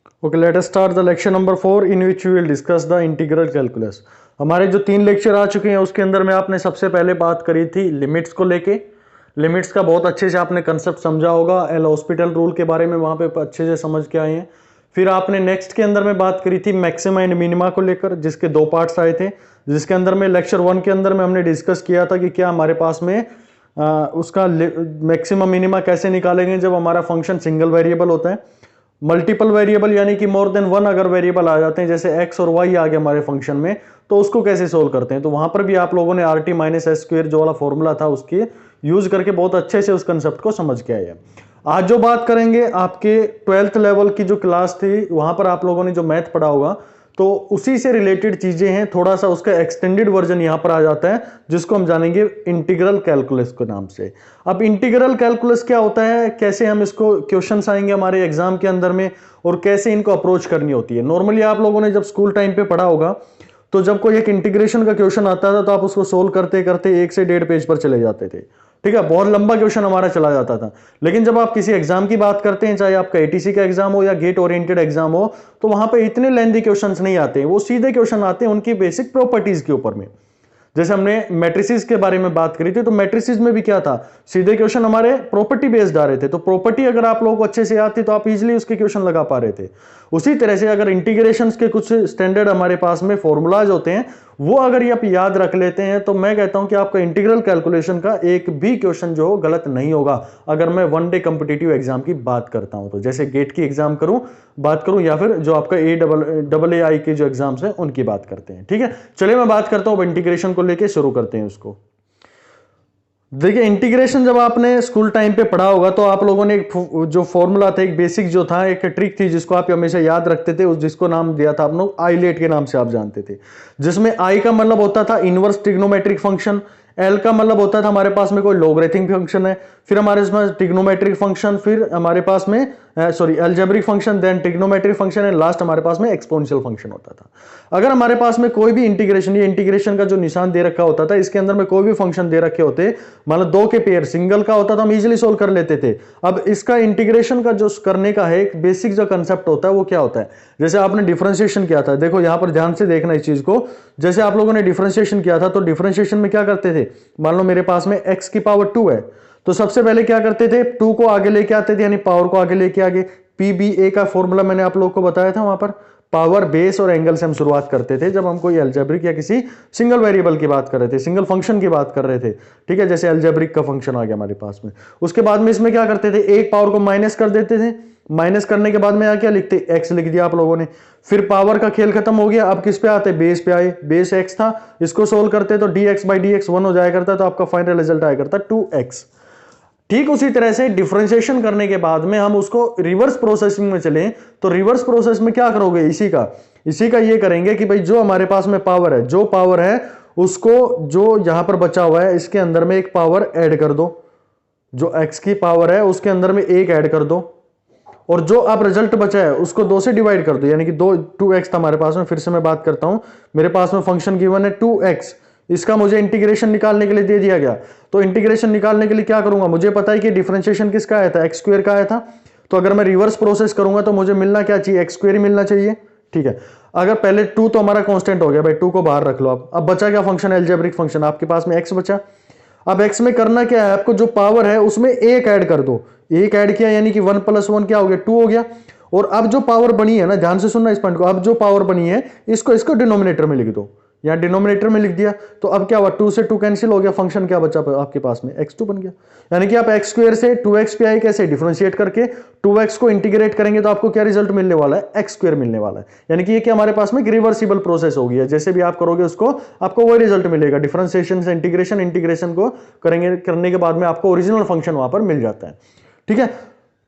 Okay, let us start the lecture number 4 in which we will discuss the integral calculus। हमारे जो 3 lecture आ चुके हैं उसके अंदर में आपने सबसे पहले बात करी थी लिमिट्स को लेके। लिमिट्स का बहुत अच्छे से आपने कंसेप्ट समझा होगा, एल हॉस्पिटल रूल के बारे में वहाँ पे अच्छे से समझ के आए हैं। फिर आपने नेक्स्ट के अंदर में बात करी थी मैक्सिमा एंड मिनिमा को लेकर, जिसके 2 पार्ट्स आए थे। जिसके अंदर में लेक्चर 1 के अंदर में हमने डिस्कस किया था कि क्या हमारे पास में उसका मैक्सिमम मिनिमा कैसे निकालेंगे जब हमारा फंक्शन सिंगल वेरिएबल होता है। मल्टीपल वेरिएबल यानी कि मोर देन वन अगर वेरिएबल आ जाते हैं, जैसे एक्स और वाई आ गया हमारे फंक्शन में, तो उसको कैसे सोल्व करते हैं। तो वहां पर भी आप लोगों ने R T minus S square जो वाला फॉर्मूला था उसके यूज करके बहुत अच्छे से उस कंसेप्ट को समझ के आए। आज जो बात करेंगे आपके 12th लेवल की जो क्लास थी वहां पर आप लोगों ने जो मैथ पढ़ा होगा, तो उसी से रिलेटेड चीजें हैं। थोड़ा सा उसका एक्सटेंडेड वर्जन यहां पर आ जाता है जिसको हम जानेंगे इंटीग्रल कैलकुलस के नाम से। अब इंटीग्रल कैलकुलस क्या होता है, कैसे हम इसको क्वेश्चंस आएंगे हमारे एग्जाम के अंदर में और कैसे इनको अप्रोच करनी होती है। नॉर्मली आप लोगों ने जब स्कूल टाइम पे पढ़ा होगा तो जब कोई एक इंटीग्रेशन का क्वेश्चन आता था तो आप उसको सोल्व करते करते 1 से 1.5 पेज पर चले जाते थे। ठीक है, बहुत लंबा क्वेश्चन हमारा चला जाता था। लेकिन जब आप किसी एग्जाम की बात करते हैं, चाहे आपका एटीसी का एग्जाम हो या गेट ओरिएंटेड एग्जाम हो, तो वहां पे इतने लेंथी क्वेश्चंस नहीं आते हैं, वो सीधे क्वेश्चन आते हैं उनकी बेसिक प्रॉपर्टीज के ऊपर में। जैसे हमने मैट्रिसेस के बारे में बात करी थी, तो मैट्रिसेस में भी क्या था, सीधे क्वेश्चन हमारे प्रॉपर्टी बेस्ड आ रहे थे। तो प्रॉपर्टी अगर आप लोगों को अच्छे से आती तो आप इजीली उसके क्वेश्चन लगा पा रहे थे। उसी तरह से अगर इंटीग्रेशंस के कुछ स्टैंडर्ड हमारे पास में फॉर्मूलाज होते हैं, वो अगर ये आप याद रख लेते हैं, तो मैं कहता हूं कि आपका इंटीग्रल कैलकुलेशन का एक भी क्वेश्चन जो हो गलत नहीं होगा। अगर मैं वन डे कॉम्पिटिटिव एग्जाम की बात करता हूं, तो जैसे गेट की एग्जाम बात करूं या फिर जो आपका AAI के जो एग्जाम्स हैं उनकी बात करते हैं। ठीक है, चलिए मैं बात करता हूं इंटीग्रेशन को लेके, शुरू करते हैं उसको। देखिए, इंटीग्रेशन जब आपने स्कूल टाइम पे पढ़ा होगा तो आप लोगों ने एक जो फॉर्मूला था, एक बेसिक जो था, एक ट्रिक थी जिसको आप हमेशा याद रखते थे, जिसको नाम दिया था आप लोग आईलेट के नाम से आप जानते थे। जिसमें आई का मतलब होता था इनवर्स ट्रिग्नोमेट्रिक फंक्शन, एल का मतलब होता था हमारे पास में कोई लॉगरिथमिक फंक्शन है, फिर हमारे पास ट्रिग्नोमेट्रिक फंक्शन, फिर हमारे पास में algebraic function, then trigonometric function and last हमारे पास में एक्सपोनेंशियल फंक्शन होता था। अगर हमारे पास में कोई भी इंटीग्रेशन, ये इंटीग्रेशन का जो निशान दे रखा होता था, इसके अंदर में कोई भी फंक्शन दे रखे होते, मतलब 2 के पेयर सिंगल का होता था, हम इजीली सोल्व कर लेते थे। अब इसका इंटीग्रेशन का जो करने का है एक बेसिक जो कंसेप्ट होता है वो क्या होता है, जैसे आपने डिफरेंशिएशन किया था, देखो यहां पर ध्यान से देखना इस चीज को। जैसे आप लोगों ने डिफरेंशिएशन किया था, तो डिफरेंशिएशन में क्या करते थे, मान लो मेरे पास में x की पावर 2 है, तो सबसे पहले क्या करते थे, 2 को आगे लेके आते थे, यानी पावर को आगे लेके आगे। PBA का फॉर्मूला मैंने आप लोगों को बताया था, वहां पर पावर, बेस और एंगल से हम शुरुआत करते थे जब हम कोई अलजेब्रिक या किसी सिंगल वेरिएबल की बात कर रहे थे, सिंगल फंक्शन की बात कर रहे थे। ठीक है, जैसे अलजेब्रिक का फंक्शन आ गया हमारे पास में। उसके बाद में इसमें क्या करते थे, एक पावर को माइनस कर देते थे, माइनस करने के बाद में क्या लिखते, x लिख दिया आप लोगों ने। फिर पावर का खेल खत्म हो गया, अब किस पे आते, बेस पे आए, बेस x था, इसको सोल्व करते तो dx/dx 1 हो जाया करता, तो आपका फाइनल रिजल्ट आया करता 2x। ठीक उसी तरह से डिफरेंशिएशन करने के बाद में हम उसको रिवर्स प्रोसेसिंग में चलें, तो रिवर्स प्रोसेस में क्या करोगे, इसी का ये करेंगे कि भाई जो हमारे पास में पावर है, जो पावर है उसको, जो यहां पर बचा हुआ है इसके अंदर में एक पावर ऐड कर दो, जो x की पावर है उसके अंदर में एक ऐड कर दो, और जो अब रिजल्ट बचा है उसको 2 से डिवाइड कर दो, यानी कि 2x था हमारे पास में। फिर से मैं बात करता हूं, मेरे पास में फंक्शन गिवन है 2x, इसका मुझे इंटीग्रेशन निकालने के लिए दे दिया गया। तो इंटीग्रेशन निकालने के लिए क्या करूंगा, मुझे पता है कि डिफरेंशिएशन किसका आया था, एक्स स्क्वायर का आया था। तो अगर मैं रिवर्स प्रोसेस करूंगा तो मुझे मिलना क्या चाहिए, एक्स स्क्वायर ही मिलना चाहिए। ठीक है, अगर पहले 2 तो हमारा कांस्टेंट हो गया भाई, 2 को बाहर रख लो आप। अब बचा क्या फंक्शन, अलजेब्रिक फंक्शन, आपके पास में x बचा। अब x में करना क्या है, आपको जो पावर है उसमें एक ऐड कर दो, एक ऐड किया यानी कि 1 + 1 क्या हो गया, 2 हो गया। और अब जो पावर बनी है ना, ध्यान से सुनना इस पॉइंट को, अब जो पावर बनी है इसको डिनोमिनेटर में लिख दो, यहां डिनोमिनेटर में लिख दिया। तो अब क्या हुआ, 2 से 2 कैंसिल हो गया, फंक्शन क्या बचा आपके पास में, x2 बन गया। यानी कि आप x स्क्वायर से 2x पे आए, कैसे डिफरेंशिएट करके 2x को इंटीग्रेट करेंगे तो आपको क्या रिजल्ट मिलने वाला है, x स्क्वायर मिलने वाला है। यानी कि ये क्या हमारे पास में रिवर्सिबल प्रोसेस हो गई है, जैसे भी आप करोगे उसको आपको वही रिजल्ट मिलेगा। डिफरेंशिएशन से इंटीग्रेशन को करने के बाद में आपको ओरिजिनल फंक्शन वहां पर मिल जाता है। ठीक है,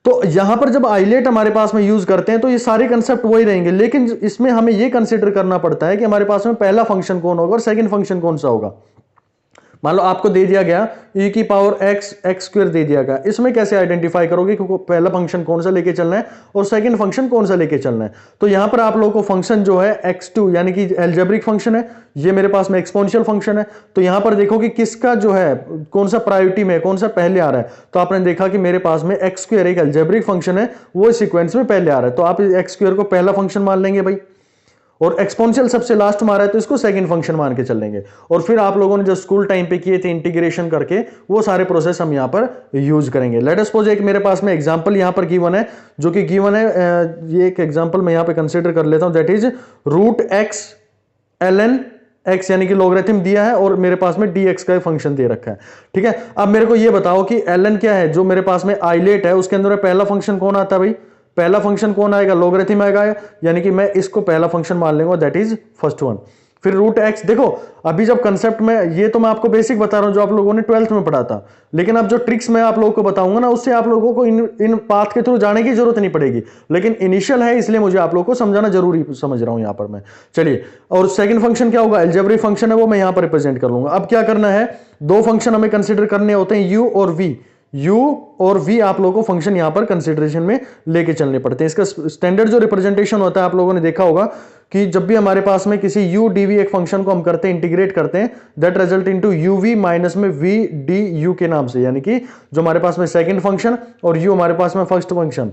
तो यहां पर जब आइलेट हमारे पास में यूज करते हैं तो ये सारे कंसेप्ट वही रहेंगे, लेकिन इसमें हमें ये कंसीडर करना पड़ता है कि हमारे पास में पहला फंक्शन कौन होगा और सेकंड फंक्शन कौन सा होगा। मान लो आपको दे दिया गया e की पावर x स्क्वायर दे दिया गया, इसमें कैसे आइडेंटिफाई करोगे कि पहला फंक्शन कौन सा लेके चलना है और सेकंड फंक्शन कौन सा लेके चलना है। तो यहां पर आप लोगों को फंक्शन जो है x2 यानी कि एल्जेब्रिक फंक्शन है, ये मेरे पास में एक्सपोनेंशियल फंक्शन है। तो यहां पर देखो कि किसका जो है कौन सा प्रायोरिटी में कौन सा पहले आ रहा है। तो आपने देखा कि मेरे पास में x स्क्वायर एक एल्जेब्रिक फंक्शन है, वो सीक्वेंस में पहले आ रहा है, तो आप x स्क्वायर को पहला फंक्शन मान लेंगे भाई, और एक्सपोनेंशियल सबसे लास्ट में आ रहा है तो इसको सेकंड फंक्शन मान के चलेंगे। और फिर आप लोगों ने जो स्कूल टाइम पे किए थे इंटीग्रेशन करके, वो सारे प्रोसेस हम यहां पर यूज करेंगे। लेट अस सपोज एक मेरे पास में एग्जांपल यहां पर गिवन है, जो कि गिवन है, ये एक एग्जांपल मैं यहां पे कंसीडर कर लेता हूं, that is root x ln x यानी कि लॉगरिथम दिया है और मेरे पास में dx का फंक्शन दे रखा है। ठीक है, अब मेरे को ये बताओ कि ln क्या है, जो मेरे पास में आइलेट है उसके अंदर पहला फंक्शन कौन आता है भाई, पहला फंक्शन कौन आएगा, लॉगरिथम आएगा, यानी कि मैं इसको पहला फंक्शन मान लूंगा, दैट इज फर्स्ट वन। फिर रूट एक्स, देखो अभी जब कंसेप्ट में, ये तो मैं आपको बेसिक बता रहा हूं जो आप लोगों ने 12th में पढ़ा था, लेकिन अब जो ट्रिक्स मैं आप लोगों को बताऊंगा ना, उससे आप लोगों को इन पाथ के थ्रू जाने की जरूरत नहीं पड़ेगी, लेकिन इनिशियल है इसलिए मुझे आप लोगों को समझाना जरूरी समझ रहा हूं यहां पर मैं। चलिए, और सेकंड फंक्शन क्या होगा, अलजेब्रिक फंक्शन है, वो मैं यहां पर रिप्रेजेंट कर लूंगा। अब क्या करना है, दो फंक्शन हमें कंसिडर करने होते हैं, u और v। u और v आप लोगों को फंक्शन यहां पर कंसिडरेशन में लेके चलने पड़ते हैं। इसका स्टैंडर्ड जो रिप्रेजेंटेशन होता है आप लोगों ने देखा होगा कि जब भी हमारे पास में किसी u dv एक फंक्शन को हम करते हैं, इंटीग्रेट करते हैं, that result into uv minus में v du के नाम से, यानी कि जो हमारे पास में सेकंड फंक्शन और u हमारे पास में फर्स्ट फंक्शन।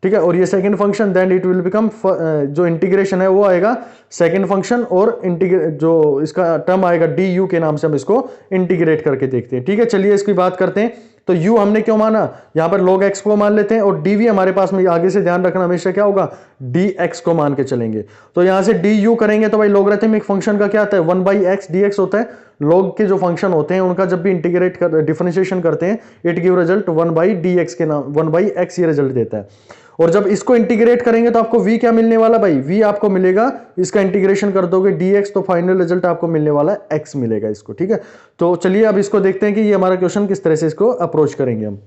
ठीक है, और ये second function then it will become, जो इंटीग्रेशन है वो आएगा सेकंड फंक्शन, और जो इसका टर्म आएगा du के नाम से, हम इसको इंटीग्रेट करके देखते हैं। ठीक है, चलिए इसकी बात करते हैं। तो u हमने क्यों माना, यहां पर log x को मान लेते हैं, और dv हमारे पास में आगे से ध्यान रखना हमेशा क्या होगा, dx को मान के चलेंगे। तो यहां से du करेंगे तो भाई लॉगरिथम एक फंक्शन का क्या आता है, 1/x dx होता है। log के जो फंक्शन होते हैं उनका जब भी इंटीग्रेट कर डिफरेंशिएशन करते हैं, इट गिव रिजल्ट 1/dx के नाम, 1/x ये रिजल्ट देता है। और जब इसको इंटीग्रेट करेंगे तो आपको v क्या मिलने वाला भाई, v आपको मिलेगा, इसका इंटीग्रेशन कर दोगे dx, तो फाइनल रिजल्ट आपको मिलने वाला है x मिलेगा इसको। ठीक है, तो चलिए अब इसको देखते हैं कि ये हमारा क्वेश्चन किस तरह से इसको अप्रोच करेंगे हम।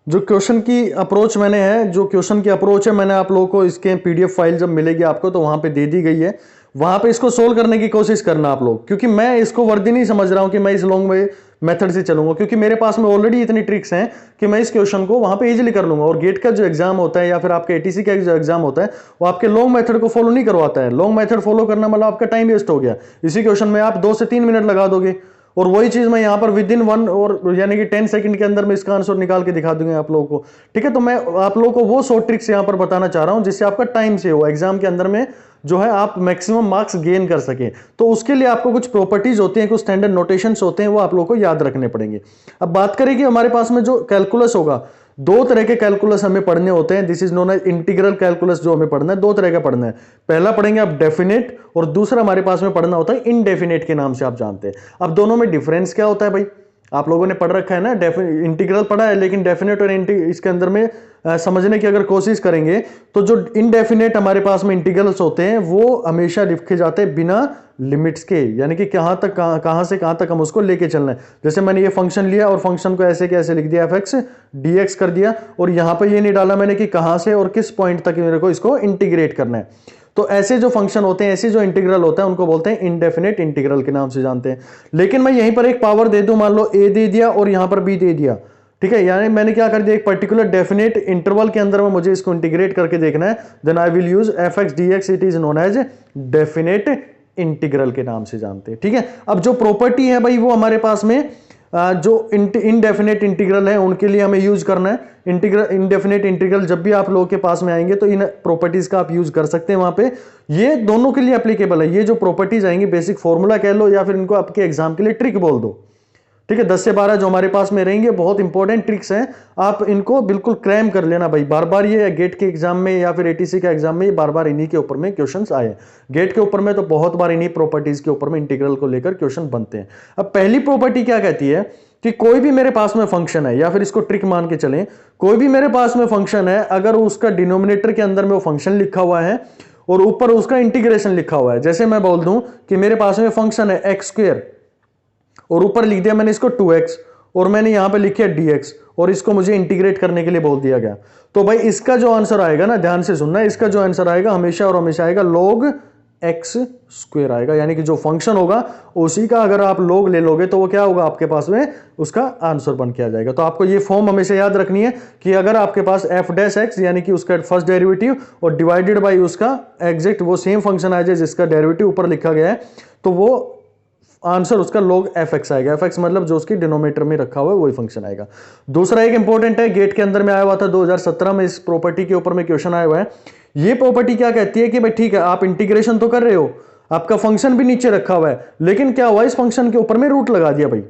जो क्वेश्चन की अप्रोच है, मैंने आप लोगों को इसके पीडीएफ फाइल जब मिलेगी आपको तो वहां पे दे दी गई है, वहां पे इसको सोल्व करने की कोशिश करना आप लोग, क्योंकि मैं इसको वर्दी नहीं समझ रहा हूं कि मैं इस लॉन्ग वे मेथड से चलूंगा, क्योंकि मेरे पास में ऑलरेडी इतनी ट्रिक्स हैं कि मैं इस क्वेश्चन को वहां पे इजीली कर लूंगा। और गेट का जो एग्जाम होता है या फिर आपके एटीसी का जो एग्जाम होता है, वो आपके लॉन्ग मेथड को फॉलो नहीं करवाता है। लॉन्ग मेथड फॉलो करना मतलब आपका टाइम वेस्ट हो गया, इसी क्वेश्चन में आप 2 से 3 मिनट लगा दोगे, और वही चीज मैं यहां पर विद इन 1 और यानी कि 10 सेकंड के अंदर मैं इसका आंसर निकाल के दिखा दूंगा आप लोगों को। ठीक है, तो मैं आप लोगों को वो शॉर्ट ट्रिक्स यहां पर बताना चाह रहा हूं जिससे आपका टाइम से हो, एग्जाम के अंदर में जो है आप मैक्सिमम मार्क्स गेन कर सकें। तो उसके लिए आपको कुछ प्रॉपर्टीज होती हैं, कुछ स्टैंडर्ड नोटेशंस होते हैं, वो आप लोगों को याद रखने पड़ेंगे। अब बात करें कि हमारे पास में जो कैलकुलस होगा, 2 तरह के कैलकुलस हमें पढ़ने होते हैं, this is known as integral calculus. जो हमें पढ़ना है 2 तरह का पढ़ना है, पहला पढ़ेंगे आप डेफिनेट, और दूसरा हमारे पास में पढ़ना होता है इनडेफिनेट के नाम से आप जानते हैं। अब दोनों में डिफरेंस क्या होता है भाई, आप लोगों ने पढ़ रखा है ना, इंटीग्रल पढ़ा है, लेकिन डेफिनेट और इसके अंदर में समझने की अगर कोशिश करेंगे तो जो इनडेफिनेट हमारे पास में इंटीग्रल्स होते हैं वो हमेशा लिखे जाते हैं बिना लिमिट्स के, यानी कि कहां से कहां तक हम उसको लेके चलना है। जैसे मैंने ये फंक्शन लिया और फंक्शन को ऐसे कैसे लिख दिया, fx dx कर दिया, और यहां पे ये नहीं डाला मैंने कि कहां से और किस पॉइंट तक मेरे को इसको इंटीग्रेट करना है। तो ऐसे जो फंक्शन होते हैं, ऐसे जो इंटीग्रल होता है, उनको बोलते हैं इनडेफिनेट इंटीग्रल के नाम से जानते हैं। लेकिन मैं यहीं पर एक पावर दे दूं, मान लो a दे दिया और यहां पर b दे दिया, ठीक है, यानी मैंने क्या कर दिया, एक पर्टिकुलर डेफिनेट इंटरवल के अंदर में मुझे इसको इंटीग्रेट करके देखना है, then I will use fx dx, it is known as definite integral के नाम से जानते हैं। ठीक है, अब जो प्रॉपर्टी है भाई वो हमारे पास में जो इनडेफिनेट इंटीग्रल है उनके लिए हमें यूज करना है। इनडेफिनेट इंटीग्रल जब भी आप लोगों के पास में आएंगे तो इन प्रॉपर्टीज का आप यूज कर सकते हैं वहां पे, ये दोनों के लिए एप्लीकेबल है। ये जो प्रॉपर्टीज आएंगी, बेसिक फॉर्मूला कह लो या फिर इनको आपके एग्जाम के लिए ट्रिक बोल दो, ठीक है, 10 से 12 जो हमारे पास में रहेंगे, बहुत इंपॉर्टेंट ट्रिक्स हैं, आप इनको बिल्कुल क्रैम कर लेना भाई। बार बार ये गेट के एग्जाम में या फिर एटीसी के एग्जाम में बार बार इन्हीं के ऊपर में क्वेश्चंस आए। गेट के ऊपर में तो बहुत बार इन्हीं प्रॉपर्टीज के ऊपर में इंटीग्रल को लेकर क्वेश्चन बनते हैं। अब पहली प्रॉपर्टी क्या कहती है कि कोई भी मेरे पास में फंक्शन है, या फिर इसको ट्रिक मान के चलें, कोई भी मेरे पास में फंक्शन है, अगर उसका डिनोमिनेटर के अंदर में वो फंक्शन लिखा हुआ है और ऊपर उसका इंटीग्रेशन लिखा हुआ है, जैसे मैं बोल दूं कि मेरे पास में फंक्शन है एक्स स्क्वायर और ऊपर लिख दिया मैंने इसको 2x और मैंने यहां पे लिखा dx और इसको मुझे इंटीग्रेट करने के लिए बोल दिया गया, तो भाई इसका जो आंसर आएगा ना, ध्यान से सुनना, इसका जो आंसर आएगा हमेशा और हमेशा आएगा log एक्स स्क्वायर आएगा, यानी कि जो फंक्शन होगा उसी का अगर आप लोग ले लोगे तो वो क्या होगा आपके पास में, उसका आंसर बन के आ जाएगा। तो आपको ये फॉर्म हमेशा याद रखनी है कि अगर आपके पास एफ डैश एक्स यानी कि उसका फर्स्ट डेरिवेटिव और डिवाइडेड बाई उसका एग्जैक्ट वो सेम फंक्शन आ जाए जिसका डेरिवेटिव ऊपर लिखा गया है, तो वो आंसर उसका log एफ एक्स आएगा। एफ एक्स मतलब जो उसकी डिनोमिनेटर में रखा हुआ है वही फंक्शन आएगा। दूसरा एक इंपॉर्टेंट है, गेट के अंदर में आया हुआ था 2017 में, इस प्रॉपर्टी के ऊपर में क्वेश्चन आया हुआ है। ये प्रॉपर्टी क्या कहती है कि भाई ठीक है आप इंटीग्रेशन तो कर रहे हो, आपका फंक्शन भी नीचे रखा हुआ है, लेकिन क्या हुआ इस फंक्शन के ऊपर में रूट लगा दिया भाई,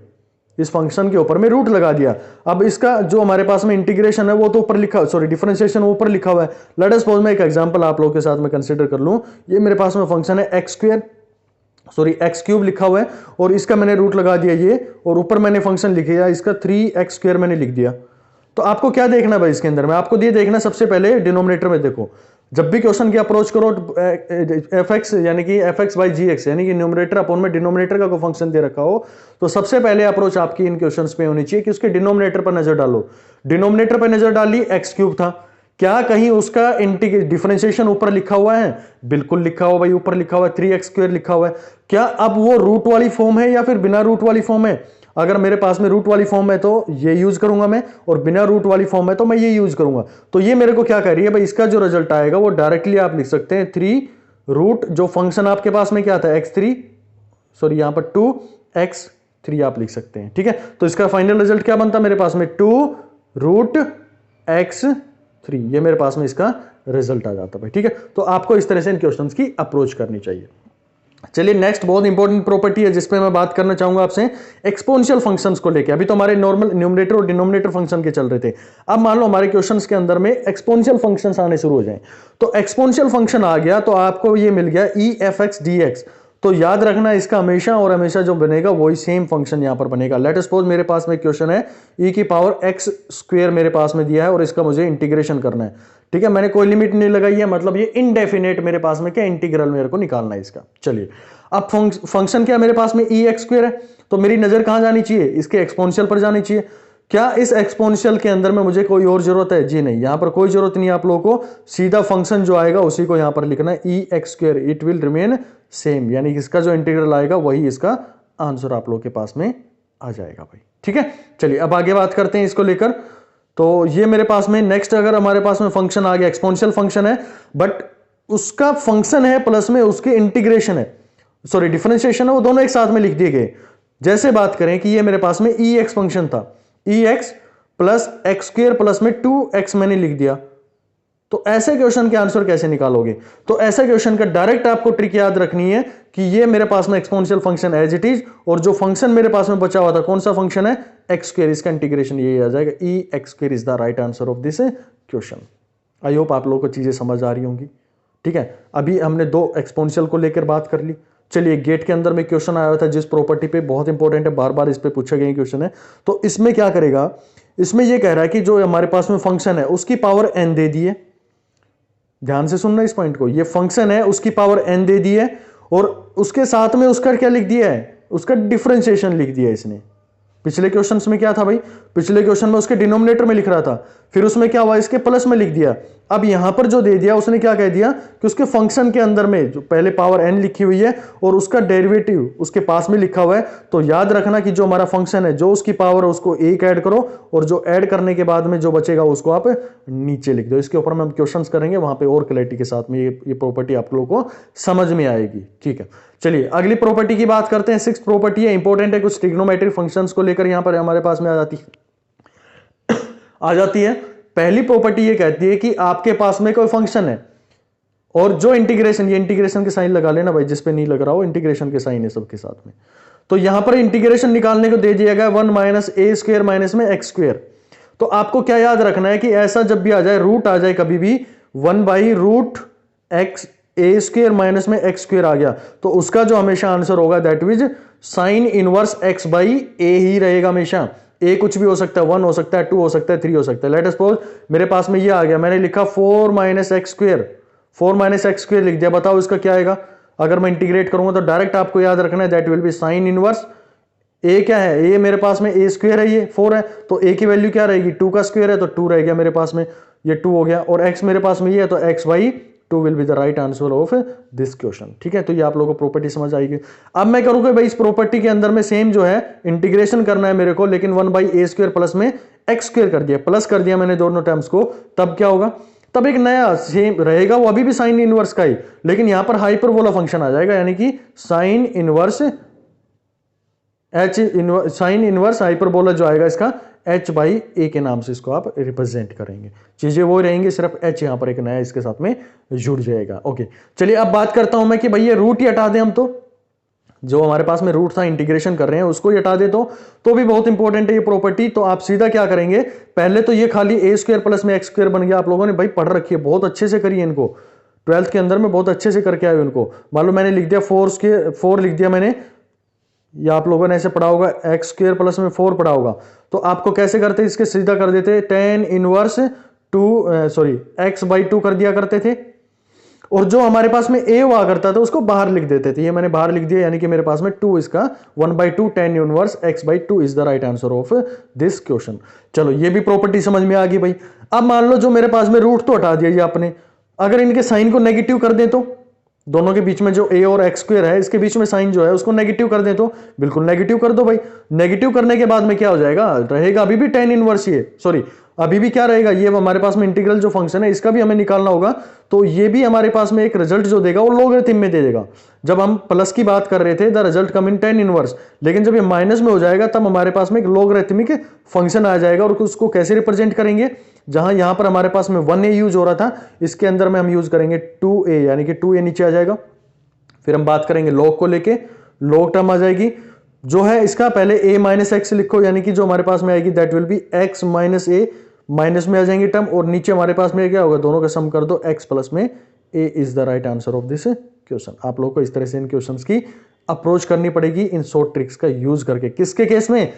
इस फंक्शन के ऊपर में रूट लगा दिया। अब इसका जो हमारे पास में इंटीग्रेशन है वो तो ऊपर लिखा, सॉरी डिफरेंशिएशन ऊपर लिखा हुआ है। लेट अस सपोज मैं एक एग्जांपल आप लोगों के साथ में कंसीडर कर लूं, ये मेरे पास में फंक्शन है x square, sorry x cube लिखा हुआ है और इसका मैंने रूट लगा दिया ये, और ऊपर मैंने फंक्शन लिख दिया इसका 3x स्क्वायर मैंने लिख दिया। तो आपको क्या देखना भाई इसके अंदर में, आपको ये देखना सबसे पहले डिनोमिनेटर में देखो, जब भी क्वेश्चन की अप्रोच करो एफ एक्स यानी कि f x by g x यानी कि न्यूमरेटर अपॉन में डिनोमिनेटर का कोई फंक्शन दे रखा हो, तो सबसे पहले अप्रोच आपकी इन क्वेश्चंस पे होनी चाहिए कि उसके डिनोमिनेटर पर नजर डालो। डिनोमिनेटर पर नजर डाली, एक्स क्यूब था, क्या कहीं उसका डिफरेंशिएशन ऊपर लिखा हुआ है? बिल्कुल लिखा हुआ भाई, ऊपर लिखा हुआ है 3x स्क्वायर लिखा हुआ है। क्या अब वो रूट वाली फॉर्म है या फिर बिना रूट वाली फॉर्म है? अगर मेरे पास में रूट वाली फॉर्म है तो ये यूज करूंगा मैं, और बिना रूट वाली फॉर्म है तो मैं ये यूज करूंगा। तो ये मेरे को क्या कह रही है भाई, इसका जो रिजल्ट आएगा वो डायरेक्टली आप लिख सकते हैं 3 रूट, जो फंक्शन आपके पास में क्या था x3, सॉरी यहां पर 2x3 आप लिख सकते हैं। ठीक है, तो इसका फाइनल रिजल्ट क्या बनता मेरे पास में 2 रूट x3, ये मेरे पास में इसका रिजल्ट आ जाता है। ठीक है, तो आपको इस तरह से इन क्वेश्चंस की अप्रोच करनी चाहिए। चलिए नेक्स्ट बहुत इंपॉर्टेंट प्रॉपर्टी है जिसपे मैं बात करना चाहूंगा आपसे, एक्सपोनेंशियल फंक्शंस को लेके। अभी तो हमारे नॉर्मल न्यूमरेटर और डिनोमिनेटर फंक्शन के चल रहे थे, अब मान लो हमारे क्वेश्चंस के अंदर में एक्सपोनेंशियल फंक्शंस आने शुरू हो जाएं। तो एक्सपोनेंशियल फंक्शन आ गया तो आपको ये मिल गया E F x D x. तो याद रखना इसका हमेशा और हमेशा जो बनेगा वही सेम फंक्शन यहां पर बनेगा। लेट सपोज मेरे पास में क्वेश्चन है ई की पावर एक्स स्क्वायर मेरे पास में दिया है और इसका मुझे इंटीग्रेशन करना है। ठीक है, मैंने कोई लिमिट नहीं लगाई है, मतलब ये इनडेफिनेट मेरे पास में क्या इंटीग्रल मेरे को निकालना है इसका। चलिए अब फंक्शन क्या मेरे पास में ई एक्स स्क्वायर है, तो मेरी नजर कहां जानी चाहिए, इसके एक्सपोनेंशियल पर जानी चाहिए। क्या इस एक्सपोनेंशियल के अंदर में मुझे कोई और जरूरत है? जी नहीं, यहां पर कोई जरूरत नहीं है आप लोगों को, सीधा फंक्शन जो आएगा उसी को यहां पर लिखना है e x square, it will remain same, यानी इसका जो इंटीग्रल आएगा वही इसका आंसर आप लोगों के पास में आ जाएगा भाई। ठीक है, चलिए अब आगे बात करते हैं इसको लेकर। तो ये मेरे पास में नेक्स्ट अगर हमारे पास में फंक्शन आ गया, एक्सपोनेंशियल फंक्शन है बट उसका फंक्शन है प्लस में उसके इंटीग्रेशन है, सॉरी डिफरेंशिएशन है, वो दोनों एक साथ में लिख दिए गए। जैसे बात करें कि ये मेरे पास में ई एक्स फंक्शन था, e x plus x square plus में 2x मैंने लिख दिया, तो ऐसे क्वेश्चन के आंसर कैसे निकालोगे? तो ऐसे क्वेश्चन का डायरेक्ट आपको ट्रिक याद रखनी है कि ये मेरे पास में exponential function as it is, और जो फंक्शन मेरे पास में बचा हुआ था कौन सा फंक्शन है, एक्स स्क्वायर, इसका इंटीग्रेशन ये आ जाएगा, e x square is the right answer of this question. I hope आप लोगों को चीजें समझ आ रही होंगी। ठीक है, अभी हमने दो एक्सपोनेंशियल को लेकर बात कर ली। चलिए गेट के अंदर में क्वेश्चन आया था जिस प्रॉपर्टी पे, बहुत इंपॉर्टेंट है, बार बार इस पे पूछे गए क्वेश्चन है। तो इसमें क्या करेगा, इसमें यह कह रहा है कि जो हमारे पास में फंक्शन है उसकी पावर n दे दी है, ध्यान से सुनना इस पॉइंट को, ये फंक्शन है उसकी पावर n दे दी है और उसके साथ में उसका क्या लिख दिया है, उसका डिफरेंशिएशन लिख दिया है इसने। पिछले क्वेश्चंस में क्या था भाई, पिछले क्वेश्चन में उसके डिनोमिनेटर में लिख रहा था, फिर उसमें क्या हुआ इसके प्लस में लिख दिया। अब यहां पर जो दे दिया उसने क्या कह दिया कि उसके फंक्शन के अंदर में जो पहले पावर n लिखी हुई है और उसका डेरिवेटिव उसके पास में लिखा हुआ है। तो याद रखना कि जो हमारा फंक्शन है जो उसकी पावर है उसको एक ऐड करो और जो ऐड करने के बाद में जो बचेगा उसको आप नीचे लिख दो। इसके ऊपर में हम क्वेश्चंस करेंगे, वहां पे और क्लैरिटी के साथ में ये प्रॉपर्टी आप लोगों को समझ में आएगी। ठीक है, चलिए अगली प्रॉपर्टी की बात करते हैं। 6th प्रॉपर्टी है, इंपॉर्टेंट है, कुछ ट्रिग्नोमेट्रिक फंक्शंस को लेकर यहां पर हमारे पास में आ जाती है। पहली प्रॉपर्टी ये कहती है कि आपके पास में कोई फंक्शन है और जो इंटीग्रेशन, ये इंटीग्रेशन के साइन लगा लेना भाई, जिस पे नहीं लग रहा हो इंटीग्रेशन के साइन है सबके साथ में। तो यहां पर इंटीग्रेशन निकालने को दे दिया गया 1 माइनस ए स्क्वायर माइनस में एक्स स्क्वायर। तो आपको क्या याद रखना है कि ऐसा जब भी आ जाए, रूट आ जाए कभी भी, 1 by root x a square minus में एक्स स्क्वायर आ गया तो उसका जो हमेशा आंसर होगा that is sine inverse x by a ही रहेगा हमेशा। ए कुछ भी हो सकता है, 1 हो सकता है, 2 हो सकता है, 3 हो सकता है। लेट अस सपोज मेरे पास में ये आ गया, मैंने लिखा 4 minus x square, 4 minus x square लिख दिया। बताओ इसका क्या आएगा, अगर मैं इंटीग्रेट करूंगा तो डायरेक्ट आपको याद रखना है that will be sine inverse a. क्या है, ए मेरे पास में ए स्क्वायर है, ये 4 है तो ए की वैल्यू क्या रहेगी, 2 का स्क्वायर है तो 2 रह गया मेरे पास में, ये 2 हो गया। और एक्स मेरे पास में ये है तो x by 2 will be the right answer of this question. ठीक है, तो ये आप लोगों को प्रॉपर्टी समझ आएगी। अब मैं करूंगा भाई इस प्रॉपर्टी के अंदर में सेम जो है इंटीग्रेशन करना है मेरे को, लेकिन 1/a² प्लस में x² कर दिया, प्लस कर दिया मैंने दोनों टर्म्स को, तब क्या होगा, तब एक नया सेम रहेगा, वो अभी भी साइन इनवर्स का ही, लेकिन यहां पर हाइपरबोला फंक्शन आ जाएगा, यानी कि sine inverse sine inverse hyperbola जो आएगा इसका h/a के नाम से इसको आप रिप्रेजेंट करेंगे। चीजें वो रहेंगी, सिर्फ h यहां पर एक नया इसके साथ में जुड़ जाएगा। ओके, चलिए अब बात करता हूं मैं कि भाई ये रूट ही हटा दें हम, तो जो हमारे पास में रूट था इंटीग्रेशन कर रहे हैं उसको ही हटा दे तो भी बहुत इंपॉर्टेंट है ये प्रॉपर्टी। तो आप सीधा क्या करेंगे, पहले तो ये खाली a² प्लस में x² बन गया। आप लोगों ने भाई पढ़ रखी है, बहुत अच्छे से करिए इनको, 12th के अंदर में बहुत अच्छे से करके आए इनको। मान लो मैंने लिख दिया 4 लिख दिया मैंने, या आप लोगों ने ऐसे पढ़ा होगा x² प्लस में 4 पढ़ा होगा, तो आपको कैसे करते, इसके सीधा कर देते tan इनवर्स x/2 कर दिया करते थे, और जो हमारे पास में a हुआ करता था उसको बाहर लिख देते थे। ये मैंने बाहर लिख दिया, यानी कि मेरे पास में 2 इसका 1/2 tan inverse x/2 is the right answer of this question. चलो ये भी प्रॉपर्टी समझ में आ गई भाई। अब मान लो जो मेरे पास में रूट तो हटा दिया ये आपने, अगर इनके साइन को नेगेटिव कर दें, तो दोनों के बीच में जो a और x² है इसके बीच में साइन जो है उसको नेगेटिव कर दें, तो बिल्कुल नेगेटिव कर दो भाई। नेगेटिव करने के बाद में क्या हो जाएगा, रहेगा अभी भी tan इनवर्स, ये सॉरी अभी भी क्या रहेगा, ये हमारे पास में इंटीग्रल जो फंक्शन है इसका भी हमें निकालना होगा, तो ये भी हमारे पास में एक रिजल्ट जो देगा वो लॉगरिथम में दे देगा। जब हम प्लस की बात कर रहे थे the result come in tan inverse, लेकिन जब ये माइनस में हो जाएगा तब हमारे पास में एक लॉगरिथमिक फंक्शन आ जाएगा, और उसको कैसे रिप्रेजेंट करेंगे, जहां यहां पर हमारे पास में 1a यूज हो रहा था, इसके अंदर में हम यूज करेंगे 2a, यानी कि 2a नीचे आ जाएगा। फिर हम बात करेंगे लॉग को लेके, लॉग टर्म आ जाएगी जो है इसका, पहले a माइनस एक्स लिखो, यानी कि जो हमारे पास में आएगी that will B x minus a, minus में आ जाएंगी टर्म, और नीचे हमारे पास में क्या होगा, दोनों का सम कर दो, x प्लस में a is the right answer of this question. आप लोगों को इस तरह से इन क्वेश्चंस की अप्रोच करनी पड़ेगी इन शॉर्ट ट्रिक्स का यूज करके। किसके केस में,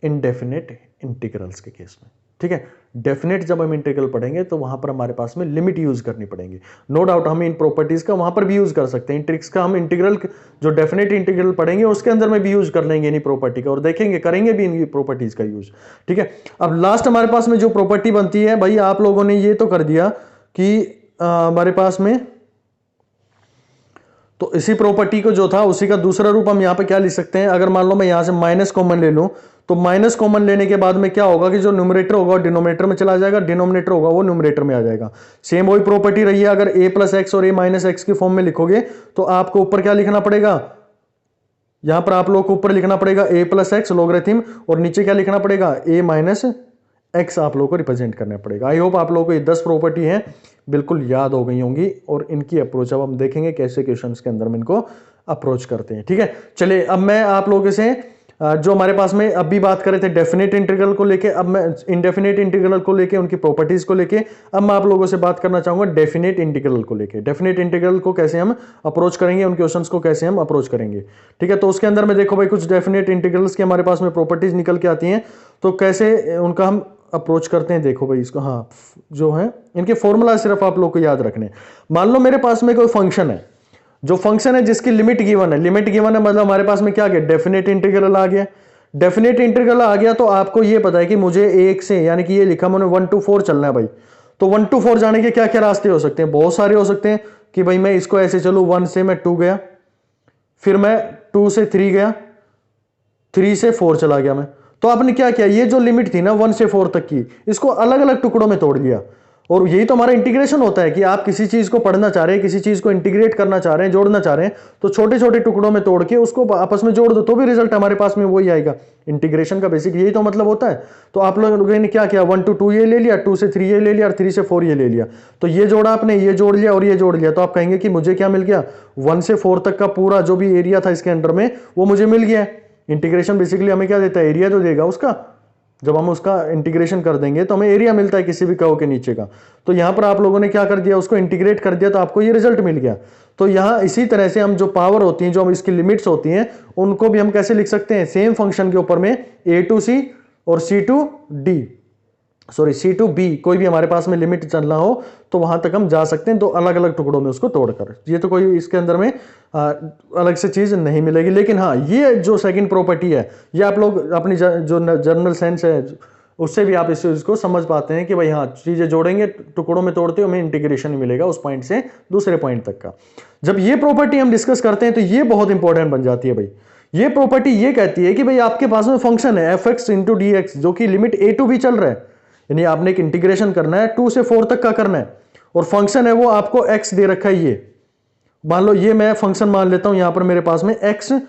इनडेफिनेट इंटीग्रल्स के केस में। ठीक है, डेफिनेट जब हम इंटीग्रल पढ़ेंगे तो वहां पर हमारे पास में लिमिट यूज करनी पड़ेगी। नो डाउट हम इन प्रॉपर्टीज का वहां पर भी यूज कर सकते हैं, इन ट्रिक्स का हम इंटीग्रल जो डेफिनेट इंटीग्रल पढ़ेंगे उसके अंदर में भी यूज कर लेंगे इन्हीं प्रॉपर्टी का, और देखेंगे करेंगे भी इन प्रॉपर्टीज का यूज। ठीक है, अब लास्ट हमारे पास में जो प्रॉपर्टी बनती है भाई, आप लोगों ने ये तो कर दिया कि हमारे पास में, तो इसी प्रॉपर्टी को जो था उसी का दूसरा रूप हम यहां पे क्या लिख सकते हैं, अगर मान लो मैं यहां से माइनस कॉमन ले लूं, तो माइनस कॉमन लेने के बाद में क्या होगा कि जो न्यूमरेटर होगा डिनोमिनेटर में चला जाएगा, डिनोमिनेटर होगा वो न्यूमरेटर में आ जाएगा। सेम वही प्रॉपर्टी रही है, अगर a प्लस एक्स और a माइनस एक्स की फॉर्म में लिखोगे तो आपको ऊपर क्या लिखना पड़ेगा, यहां पर आप लोग को ऊपर लिखना पड़ेगा a प्लस एक्स लॉगरिथम, और नीचे क्या लिखना पड़ेगा, a माइनस एक्स आप लोगों को रिप्रेजेंट करना पड़ेगा। आई होप आप लोगों को ये 10 प्रॉपर्टी है बिल्कुल याद हो गई होंगी, और इनकी अप्रोच अब हम देखेंगे कैसे क्वेश्चंस के अंदर में इनको अप्रोच करते हैं। ठीक है, चलिए अब मैं आप लोगों से जो हमारे पास में अब भी बात कर रहे थे डेफिनेट इंटीग्रल को लेके, अब मैं इनडेफिनेट इंटीग्रल को लेके, उनकी प्रॉपर्टीज को लेके, अब मैं आप लोगों से बात करना चाहूंगा डेफिनेट इंटीग्रल को लेके। डेफिनेट इंटीग्रल को कैसे हम अप्रोच करेंगे, उन क्वेश्चंस को कैसे हम अप्रोच करेंगे। ठीक है, तो उसके अंदर में देखो भाई कुछ डेफिनेट इंटीग्रल्स की हमारे पास में प्रॉपर्टीज निकल के आती हैं, तो कैसे उनका हम अप्रोच करते हैं। देखो भाई इसको, हाँ जो है इनके फॉर्मूला सिर्फ आप लोग को याद रखने। मान लो मेरे पास में कोई फंक्शन है, जो फंक्शन है जिसकी लिमिट गिवन है, लिमिट गिवन है मतलब हमारे पास में क्या आ गया, डेफिनेट इंटीग्रल आ गया। डेफिनेट इंटीग्रल आ गया तो आपको ये पता है कि मुझे 1 से, यानी कि ये लिखा मैंने 1 to 4 चलना है भाई, तो 1 to 4 जाने के क्या क्या रास्ते हो सकते हैं, बहुत सारे हो सकते हैं कि भाई मैं इसको ऐसे चलूं, 1 से मैं 2 गया, फिर मैं 2 से 3 गया, 3 से 4 चला गया मैं। तो आपने क्या किया, ये जो लिमिट थी ना 1 से 4 तक की, इसको अलग अलग टुकड़ों में तोड़ दिया। और यही तो हमारा इंटीग्रेशन होता है कि आप किसी चीज को पढ़ना चाह रहे हैं, किसी चीज को इंटीग्रेट करना चाह रहे हैं, जोड़ना चाह रहे हैं, तो छोटे छोटे टुकड़ों में तोड़ के उसको आपस में जोड़ दो तो भी रिजल्ट हमारे पास में वही आएगा। इंटीग्रेशन का बेसिक यही तो मतलब होता है। तो आप लोगों ने क्या किया, 1 to 2 ये ले लिया, 2 से 3 ये ले लिया, और 3 से 4 ये ले लिया, तो ये जोड़ा आपने, ये जोड़ लिया और ये जोड़ लिया, तो आप कहेंगे कि मुझे क्या मिल गया, 1 से 4 तक का पूरा जो भी एरिया था इसके अंडर में वो मुझे मिल गया। इंटीग्रेशन बेसिकली हमें क्या देता है, एरिया तो देगा उसका। जब हम उसका इंटीग्रेशन कर देंगे तो हमें एरिया मिलता है किसी भी कर्व के नीचे का। तो यहां पर आप लोगों ने क्या कर दिया, उसको इंटीग्रेट कर दिया, तो आपको ये रिजल्ट मिल गया। तो यहां इसी तरह से हम जो पावर होती हैं, जो हम इसकी लिमिट्स होती हैं, उनको भी हम कैसे लिख सकते हैं, सेम फंक्शन के ऊपर में a to c और c to d, sorry c to b, कोई भी हमारे पास में लिमिट चलना हो तो वहां तक हम जा सकते हैं, तो अलग अलग टुकड़ों में उसको तोड़कर। ये तो कोई इसके अंदर में अलग से चीज नहीं मिलेगी। लेकिन हाँ, ये जो सेकंड प्रॉपर्टी है, ये आप लोग अपनी जो जर्नल साइंस है, उससे भी आप इस चीज को समझ पाते हैं कि भाई हाँ, चीजें जोड़ेंगे, टुकड़ों में तोड़ते हमें इंटीग्रेशन मिलेगा उस पॉइंट से दूसरे पॉइंट तक का। जब ये प्रॉपर्टी हम डिस्कस करते हैं तो ये बहुत इंपॉर्टेंट बन जाती है भाई। ये प्रॉपर्टी ये कहती है कि भाई आपके पास में फंक्शन है F x into D x, जो कि लिमिट a टू b चल रहा है, यानी आपने एक इंटीग्रेशन करना है 2 से 4 तक का करना है, और फंक्शन है वो आपको x दे रखा है। ये मान लो, ये मैं फंक्शन मान लेता हूं, यहां पर मेरे पास में x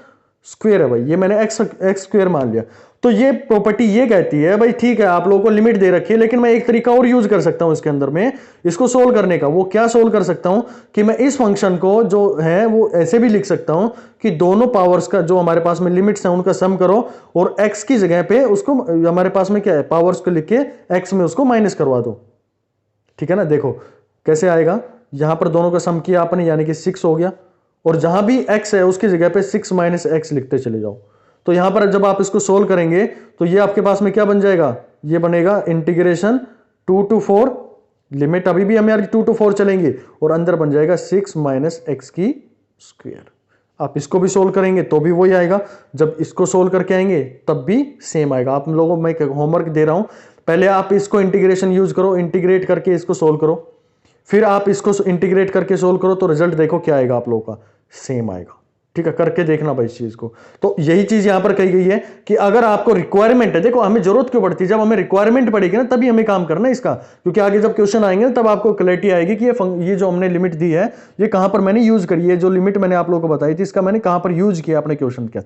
स्क्वायर है भाई, ये मैंने x स्क्वायर मान लिया। तो ये प्रॉपर्टी ये कहती है भाई ठीक है, आप लोगों को लिमिट दे रखी है, लेकिन मैं एक तरीका और यूज कर सकता हूं इसके अंदर में इसको सोल्व करने का। वो क्या सोल्व कर सकता हूं कि मैं इस फंक्शन को जो है वो ऐसे भी लिख सकता हूं कि दोनों पावर्स का जो हमारे पास में लिमिट्स हैं उनका सम करो, और x की जगह पे उसको, हमारे पास में क्या है, पावर्स को लिख के x में उसको माइनस करवा दो। ठीक है ना, देखो कैसे आएगा, यहां पर दोनों का सम किया आपने, यानी कि 6 हो गया, और जहां भी x है उसकी जगह पे 6 माइनस एक्स लिखते चले जाओ। तो यहां पर जब आप इसको सोल्व करेंगे तो ये आपके पास में क्या बन जाएगा, ये बनेगा इंटीग्रेशन 2 to 4, लिमिट अभी भी हमें 2 to 4 चलेंगे, और अंदर बन जाएगा 6 माइनस एक्स की स्क्वायर। आप इसको भी सोल्व करेंगे तो भी वही आएगा, जब इसको सोल्व करके आएंगे तब भी सेम आएगा। आप लोगों को मैं होमवर्क दे रहा हूं, पहले आप इसको इंटीग्रेशन यूज करो, इंटीग्रेट करके इसको सोल्व करो, फिर आप इसको इंटीग्रेट करके सोल्व करो, तो रिजल्ट देखो क्या आएगा आप लोगों का, सेम आएगा। ठीक है, करके देखना भाई इस चीज को। तो यही चीज यहां पर कही गई है कि अगर आपको रिक्वायरमेंट है, देखो हमें जरूरत क्यों पड़ती है, जब हमें रिक्वायरमेंट पड़ेगी ना तभी हमें काम करना है इसका, क्योंकि आगे जब क्वेश्चन आएंगे तब आपको क्लैरिटी आएगी कि ये जो हमने लिमिट दी है ये कहां पर मैंने यूज करी है, जो लिमिट मैंने आप लोगों को बताई थी इसका मैंने कहां पर यूज किया अपने क्वेश्चन के।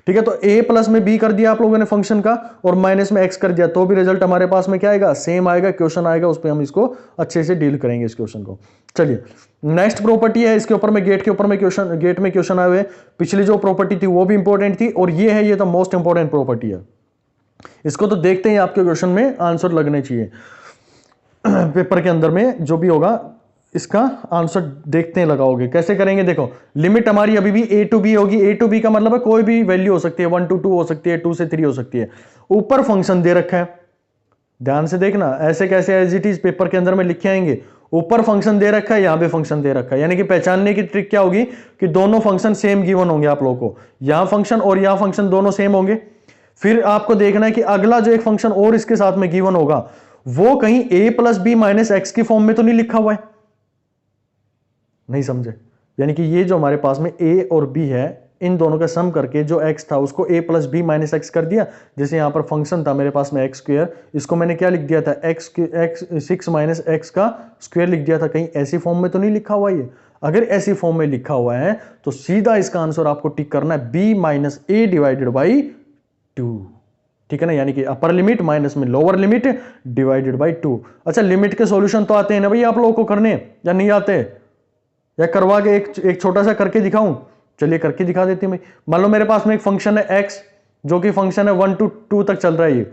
ठीक है, तो a प्लस में b कर दिया आप लोगों ने फंक्शन का, और माइनस में x कर दिया, तो भी रिजल्ट हमारे पास में क्या आएगा, सेम आएगा। क्वेश्चन आएगा उस पर हम इसको अच्छे से डील करेंगे इस क्वेश्चन को। चलिए नेक्स्ट प्रॉपर्टी है, इसके ऊपर में गेट के ऊपर में क्वेश्चन, गेट में क्वेश्चन आए हुए। पिछली जो प्रॉपर्टी थी वो भी इंपॉर्टेंट थी, और ये है, ये तो मोस्ट इंपॉर्टेंट प्रॉपर्टी है। इसको तो देखते ही आपके क्वेश्चन में आंसर लगने चाहिए पेपर के अंदर में, जो भी होगा इसका आंसर देखते हैं लगाओगे। कैसे करेंगे, देखो लिमिट हमारी अभी भी a टू b होगी। a टू b का मतलब है कोई भी वैल्यू हो सकती है, 1 to 2 हो सकती है, 2 से 3 हो सकती है। ऊपर फंक्शन दे रखा है, ध्यान से देखना, ऐसे कैसे एज इट इज पेपर के अंदर में लिखे आएंगे। ऊपर फंक्शन दे रखा है, यहां पे फंक्शन दे रखा है, यानी कि पहचानने की ट्रिक क्या होगी कि दोनों फंक्शन सेम गिवन होंगे आप लोगों को, यहां फंक्शन और यहां फंक्शन दोनों सेम होंगे। फिर आपको देखना है कि अगला जो एक फंक्शन और इसके साथ में गिवन होगा वो कहीं a plus b minus x की फॉर्म में तो नहीं लिखा हुआ है, नहीं समझे, यानी कि ये जो हमारे पास में a और b है, इन दोनों का सम करके जो x था उसको a plus b minus x कर दिया। जैसे यहां पर फंक्शन था मेरे पास में एक्स स्क्वायर, इसको मैंने क्या लिख दिया था, एक्स 6 माइनस एक्स का स्क्वायर लिख दिया था। कहीं ऐसी फॉर्म में तो नहीं लिखा हुआ ये, अगर ऐसी फॉर्म में लिखा हुआ है तो सीधा इसका आंसर आपको टिक करना है b minus A divided by 2। ठीक है ना, यानी कि अपर लिमिट माइनस में लोअर लिमिट डिवाइडेड बाई 2। अच्छा, लिमिट के सॉल्यूशन तो आते हैं ना भाई आप लोगों को करने, या नहीं आते, या करवा के एक छोटा सा करके दिखाऊं? चलिए करके दिखा देते हैं भाई। मान लो मेरे पास में एक फंक्शन है x, जो कि फंक्शन है 1 to 2 तक चल रहा है ये,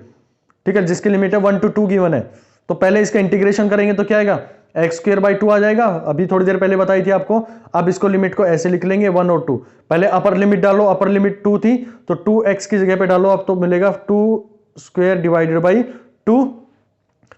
ठीक है, जिसकी लिमिट है 1 to 2 गिवन है। तो पहले इसका इंटीग्रेशन करेंगे तो क्या आएगा, एक्स स्क्वायर बाई 2 आ जाएगा, अभी थोड़ी देर पहले बताई थी आपको। अब इसको लिमिट को ऐसे लिख लेंगे 1 और 2, पहले अपर लिमिट डालो, अपर लिमिट 2 थी तो 2x की जगह पे डालो, अब तो मिलेगा 2 स्क्वायर डिवाइडेड बाई 2।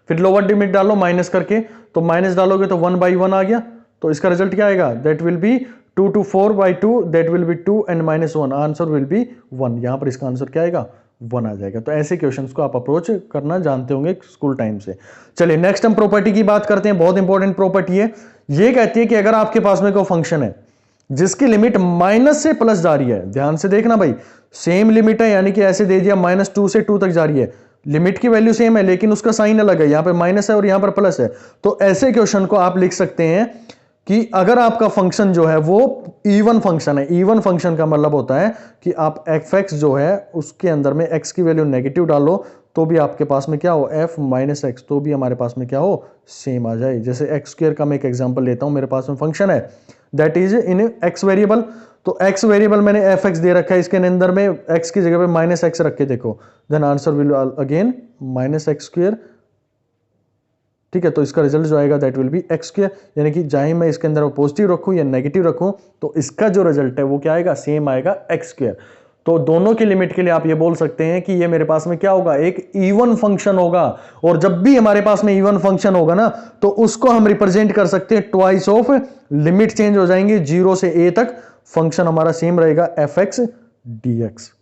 फिर लोअर लिमिट डालो माइनस करके, तो माइनस डालोगे तो 1 बाई 1 आ गया। तो इसका रिजल्ट क्या आएगा, that will B 2 to 4 by 2, that will B 2 and -1, answer will be 1। यहां पर इसका आंसर क्या आएगा, 1 आ जाएगा। तो ऐसे क्वेश्चंस को आप अप्रोच करना जानते होंगे स्कूल टाइम से। चलिए नेक्स्ट हम प्रॉपर्टी की बात करते हैं, बहुत इंपॉर्टेंट प्रॉपर्टी है। ये कहती है कि अगर आपके पास में कोई फंक्शन है जिसकी लिमिट माइनस से प्लस जा रही है, ध्यान से देखना भाई, सेम लिमिट है, यानी कि ऐसे दे दिया -2 से 2 तक जा रही है, लिमिट की वैल्यू सेम है लेकिन उसका साइन अलग है, यहां पर माइनस है और यहां पर प्लस है। तो ऐसे क्वेश्चन को आप लिख सकते हैं कि अगर आपका फंक्शन जो है वो इवन फंक्शन है, इवन फंक्शन का मतलब होता है कि आप fx जो है उसके अंदर में x की वैल्यू नेगेटिव डालो तो भी आपके पास में क्या हो, f माइनस एक्स, तो भी हमारे पास में क्या हो, सेम आ जाए। जैसे एक्स स्क्वायर का मैं एक एग्जांपल लेता हूं, मेरे पास में फंक्शन है that is in x variable, तो x वेरिएबल मैंने fx दे रखा है, इसके अंदर में x की जगह पे माइनस एक्स रख के देखो, then answer will again minus x square. ठीक है, तो इसका रिजल्ट जो आएगा that will be x square, यानी कि चाहे मैं इसके अंदर पॉजिटिव रखूं या नेगेटिव रखूं तो इसका जो रिजल्ट है वो क्या आएगा, सेम आएगा, एक्स स्क्वायर। तो दोनों की लिमिट के लिए आप ये बोल सकते हैं कि ये मेरे पास में क्या होगा, एक इवन फंक्शन होगा। और जब भी हमारे पास में इवन फंक्शन होगा ना तो उसको हम रिप्रेजेंट कर सकते हैं ट्वाइस ऑफ, लिमिट चेंज हो जाएंगे 0 से a तक, फंक्शन हमारा सेम रहेगा F x D x.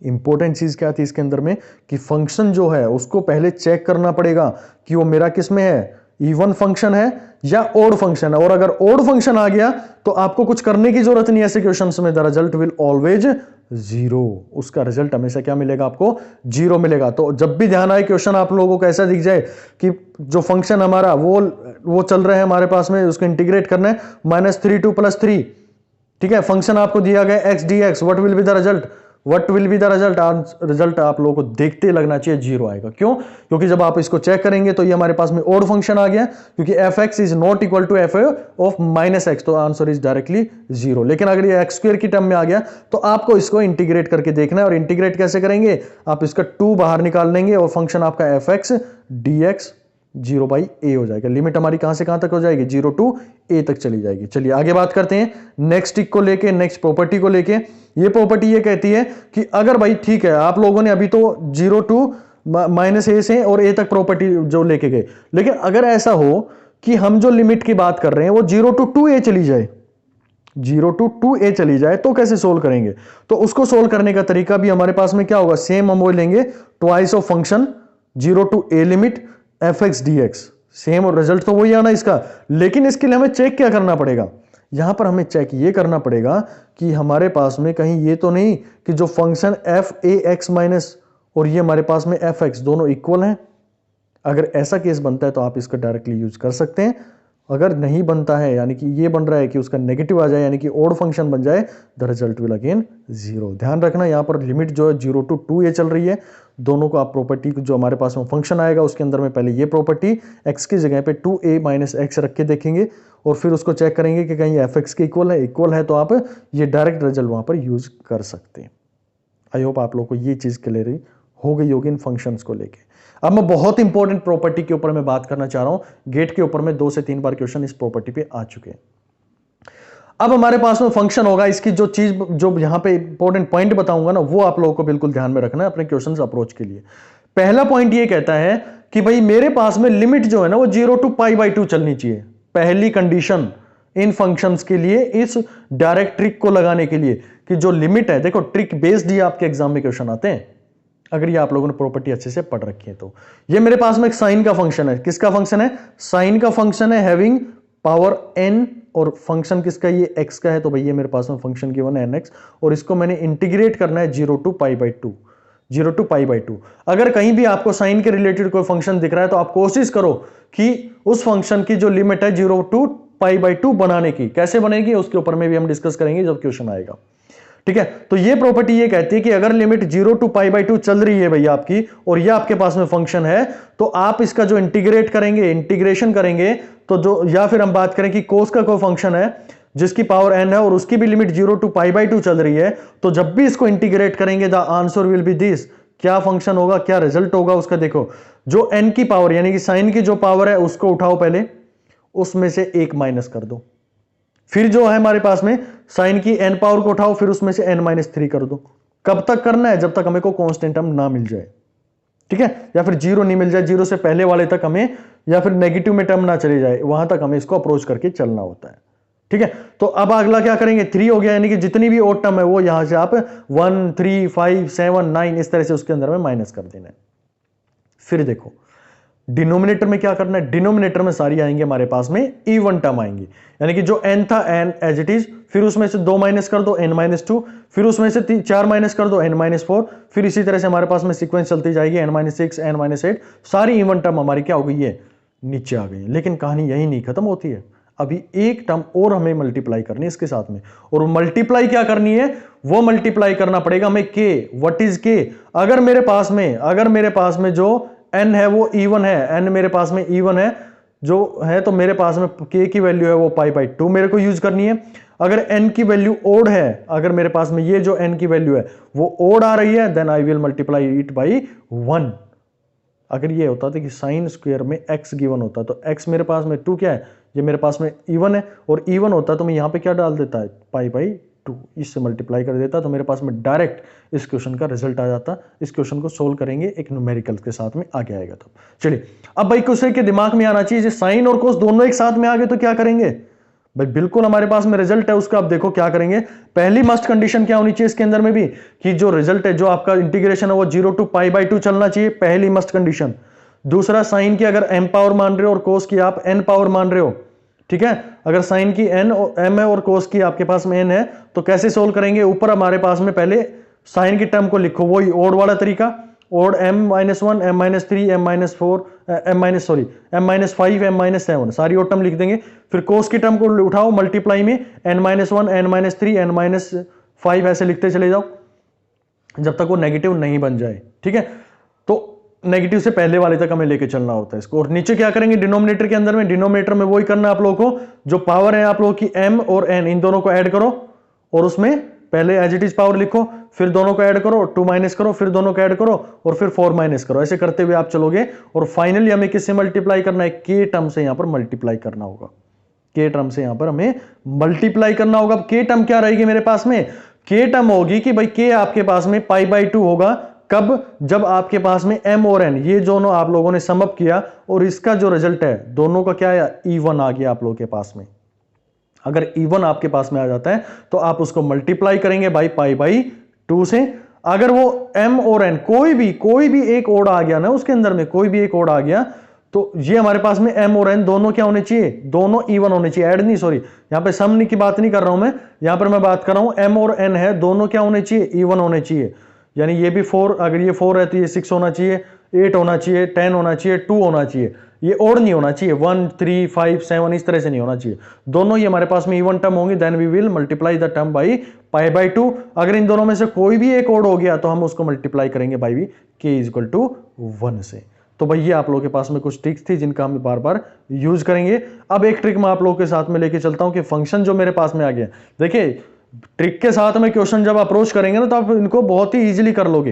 Important चीज क्या थी इसके अंदर में कि फंक्शन जो है उसको पहले चेक करना पड़ेगा कि वो मेरा किस में है, इवन फंक्शन है या ओड फंक्शन है। और अगर ओड फंक्शन आ गया तो आपको कुछ करने की जरूरत नहीं है ऐसे क्वेश्चंस में, the result will always zero. उसका रिजल्ट हमेशा क्या मिलेगा आपको, जीरो मिलेगा। तो जब भी ध्यान आए क्वेश्चन आप लोगों को ऐसा दिख जाए कि जो फंक्शन हमारा वो चल रहे हैं हमारे पास में, उसको इंटीग्रेट करना है -3 2 +3, ठीक है, फंक्शन आपको दिया गया x dx, what will be the result, what will be the result, result आप लोगों को देखते लगना चाहिए जीरो आएगा। क्यों? क्योंकि जब आप इसको चेक करेंगे तो ये हमारे पास में ओड फंक्शन आ गया, क्योंकि fx is not equal to f of -x, तो आंसर इज डायरेक्टली जीरो। लेकिन अगर ये x² की टर्म में आ गया तो आपको इसको इंटीग्रेट करके देखना है। और इंटीग्रेट कैसे करेंगे, आप इसका 2 बाहर निकाल लेंगे और फंक्शन आपका fx dx 0/a हो जाएगा। लिमिट हमारी कहां से कहां तक हो जाएगी, 0 to a तक चली जाएगी। चलिए आगे बात करते हैं नेक्स्ट टिक को लेके, नेक्स्ट प्रॉपर्टी को लेके। ये प्रॉपर्टी ये कहती है कि अगर भाई ठीक है आप लोगों ने अभी तो 0 to -a से और a तक प्रॉपर्टी जो लेके गए, लेकिन अगर ऐसा हो कि हम जो लिमिट की बात कर रहे हैं वो 0 to 2a चली जाए, 0 to 2a चली जाए, तो कैसे सोल्व करेंगे? तो उसको सोल्व करने का तरीका भी हमारे पास में क्या होगा, सेम हम वो लेंगे twice of function 0 to a limit fx dx, same और रिजल्ट तो वही आना इसका। लेकिन इसके लिए हमें चेक क्या करना पड़ेगा, यहां पर हमें चेक ये करना पड़ेगा कि हमारे पास में कहीं ये तो नहीं कि जो फंक्शन f(a)x माइनस और ये हमारे पास में fx दोनों इक्वल हैं। अगर ऐसा केस बनता है तो आप इसको डायरेक्टली यूज कर सकते हैं। अगर नहीं बनता है, यानी कि ये बन रहा है कि उसका नेगेटिव आ जाए, यानी कि ओड फंक्शन बन जाए, the result will again zero. ध्यान रखना यहां पर लिमिट जो है 0 to 2a चल रही है। दोनों को आप प्रॉपर्टी जो हमारे पास में फंक्शन आएगा उसके अंदर में पहले ये प्रॉपर्टी x की जगह पे 2a - x रख के देखेंगे और फिर उसको चेक करेंगे कि कहीं fx के इक्वल है तो आप ये डायरेक्ट रिजल्ट वहां पर यूज कर सकते हैं। आई होप आप लोग को ये चीज क्लियर हो गई होगी इन फंक्शंस को लेके। अब मैं बहुत इंपॉर्टेंट प्रॉपर्टी के ऊपर मैं बात करना चाह रहा हूं। गेट के ऊपर में 2 से 3 बार क्वेश्चन इस प्रॉपर्टी पे आ चुके हैं। अब हमारे पास में फंक्शन होगा, इसकी जो चीज जो यहां पे इंपॉर्टेंट पॉइंट बताऊंगा ना, वो आप लोगों को बिल्कुल ध्यान में रखना है अपने क्वेश्चंस अप्रोच के लिए। पहला पॉइंट ये कहता है कि भाई मेरे पास में लिमिट जो है ना वो 0 to π/2 चलनी चाहिए। पहली कंडीशन इन फंक्शंस के लिए, इस डायरेक्ट ट्रिक को लगाने के लिए कि जो लिमिट है, देखो ट्रिक बेस्ड ही आपके एग्जाम में क्वेश्चन आते हैं अगर ये आप लोगों ने प्रॉपर्टी अच्छे से पढ़ रखी है तो। ये मेरे पास में एक साइन का फंक्शन है। किसका फंक्शन है? साइन का फंक्शन है, हैविंग पावर n, और फंक्शन किसका, ये x का है। तो भाई ये मेरे पास में फंक्शन गिवन है nx, और इसको मैंने इंटीग्रेट करना है 0 to π/2, 0 to π/2। अगर कहीं भी आपको साइन के रिलेटेड कोई फंक्शन दिख रहा है तो आप कोशिश करो कि उस फंक्शन की जो लिमिट है 0 to π/2 बनाने की। कैसे बनेगी उसके ऊपर में भी हम डिस्कस करेंगे जब क्वेश्चन आएगा, ठीक है। तो ये प्रॉपर्टी ये कहती है कि अगर लिमिट 0 to π/2 चल रही है भैया आपकी, और ये आपके पास में फंक्शन है, तो आप इसका जो इंटीग्रेट करेंगे, इंटीग्रेशन करेंगे, तो जो, या फिर हम बात करें कि कोस का कोई फंक्शन है जिसकी पावर n है और उसकी भी लिमिट 0 to π/2 चल रही है, तो जब भी इसको इंटीग्रेट करेंगे the answer will be this. क्या फंक्शन होगा, क्या रिजल्ट होगा उसका, देखो जो n की पावर यानी कि साइन की जो पावर है उसको उठाओ, पहले उसमें से 1 माइनस कर दो, फिर जो है हमारे पास में साइन की n पावर को उठाओ, फिर उसमें से n-3 कर दो। कब तक करना है? जब तक हमें को कांस्टेंट टर्म ना मिल जाए, ठीक है, या फिर जीरो नहीं मिल जाए, जीरो से पहले वाले तक हमें, या फिर नेगेटिव में टर्म ना चली जाए, वहां तक हमें इसको अप्रोच करके चलना होता है, ठीक है। तो अब अगला क्या करेंगे, 3 हो गया, यानी कि जितनी भी ओड टर्म है वो यहां से आप 1 3 5 7 9 इस तरह से उसके अंदर में माइनस कर देना है। फिर देखो डिनोमिनेटर में क्या करना है, डिनोमिनेटर में सारी आएंगे हमारे पास में इवन टर्म आएंगी, यानी कि जो n था n एज इट इज, फिर उसमें से 2 माइनस कर दो n-2, फिर उसमें से 4 माइनस कर दो n-4, फिर इसी तरह से हमारे पास में सीक्वेंस चलती जाएगी n-6 n-8, सारी इवन टर्म हमारी क्या हो गई है, नीचे आ गई। लेकिन कहानी यही नहीं खत्म होती है, अभी एक टर्म और हमें मल्टीप्लाई करनी है इसके साथ में, और मल्टीप्लाई क्या करनी है, वो मल्टीप्लाई करना पड़ेगा हमें k। What is k? अगर मेरे पास में जो n है वो इवन है, n मेरे पास में इवन है जो है, तो मेरे पास में k की वैल्यू है वो π/2 मेरे को यूज करनी है। अगर n की वैल्यू ओड है, अगर मेरे पास में ये जो n की वैल्यू है वो ओड आ रही है, then I will multiply it by 1। अगर ये होता था कि साइन स्क्वायर में x गिवन होता तो x मेरे पास में 2 क्या है, ये मेरे पास में इवन है, और इवन होता तो मैं यहां पे क्या डाल देता है, π/2, इससे मल्टीप्लाई कर देता, तो मेरे पास में डायरेक्ट इस क्वेश्चन का रिजल्ट आ जाता। इस क्वेश्चन को सोल्व करेंगे एक न्यूमेरिकल के साथ में आगे आएगा। तो चलिए अब भाई क्वेश्चन के दिमाग में आना चाहिए, साइन और कोस दोनों एक साथ में आ गए तो क्या करेंगे, भाई बिल्कुल हमारे पास में रिजल्ट है उसका। अब देखो क्या करेंगे, पहली मस्ट कंडीशन क्या होनी चाहिए इसके अंदर में भी, कि जो रिजल्ट है जो आपका इंटीग्रेशन है वो 0 टू π/2 चलना चाहिए, पहली मस्ट कंडीशन। दूसरा, साइन की अगर m पावर मान रहे हो और कोस की आप n पावर मान रहे हो, ठीक है, अगर साइन की m है और कोस की आपके पास में n है, तो कैसे सोल्व करेंगे, ऊपर हमारे पास में पहले साइन की टर्म को लिखो, वही ओड वाला तरीका, odd m-1 m-3 m-4 m-5 m-7 सारी ओड टर्म लिख देंगे। फिर कोस की टर्म को उठाओ, मल्टीप्लाई में n-1 n-3 n-5 ऐसे लिखते चले जाओ जब तक वो नेगेटिव नहीं बन जाए, ठीक है। तो नेगेटिव से पहले वाले तक हमें लेके चलना होता है इसको। और नीचे क्या करेंगे, डिनोमिनेटर के अंदर में, डिनोमिनेटर में वही करना है आप लोगों को, जो पावर है आप लोगों की m और n, इन दोनों को ऐड करो और उसमें पहले एज इट इज पावर लिखो, फिर दोनों को ऐड करो, 2 माइनस करो, फिर दोनों को ऐड करो और फिर 4 माइनस करो। ऐसे करते हुए आप चलोगे और फाइनली हमें किससे मल्टीप्लाई करना है, के टर्म से यहां पर मल्टीप्लाई करना होगा, के टर्म से यहां पर हमें मल्टीप्लाई करना होगा। के टर्म क्या रहेगी मेरे पास में, के टर्म होगी कि भाई के आपके पास में π/2 होगा, कब, जब आपके पास में m और n ये दोनों आप लोगों ने सम अप किया और इसका जो रिजल्ट है दोनों का क्या है, इवन आ गया आप लोगों के पास में। अगर इवन आपके पास में आ जाता है तो आप उसको मल्टीप्लाई करेंगे बाई π/2 से। अगर वो m और n कोई भी एक ओड आ गया ना उसके अंदर में, कोई भी एक ओड आ गया, तो ये हमारे पास में m और n दोनों क्या होने चाहिए, दोनों इवन होने चाहिए, ऐड नहीं, सॉरी यहां पे सम की बात नहीं कर रहा हूं मैं, यहां पर मैं बात कर रहा हूं m और n है, दोनों क्या होने चाहिए, इवन होने चाहिए। यानी ये भी 4, अगर ये 4 है तो ये 6 होना चाहिए, 8 होना चाहिए, 10 होना चाहिए, 2 होना चाहिए, ये ओड नहीं होना चाहिए, 1 3 5 7 इस तरह से नहीं होना चाहिए, दोनों ही हमारे पास में इवन टर्म होंगे। Then we will multiply the term by π/2। अगर इन दोनों में से कोई भी एक ओड हो गया तो हम उसको मल्टीप्लाई करेंगे बाई k = 1 से। तो भाई ये आप लोगों के पास में कुछ ट्रिक्स थी जिनका हम बार बार यूज करेंगे। अब एक ट्रिक मैं आप लोगों के साथ में लेके चलता हूं कि फंक्शन जो मेरे पास में आ गया, देखिए ट्रिक के साथ में क्वेश्चन जब अप्रोच करेंगे ना तो आप इनको बहुत ही इजीली कर लोगे।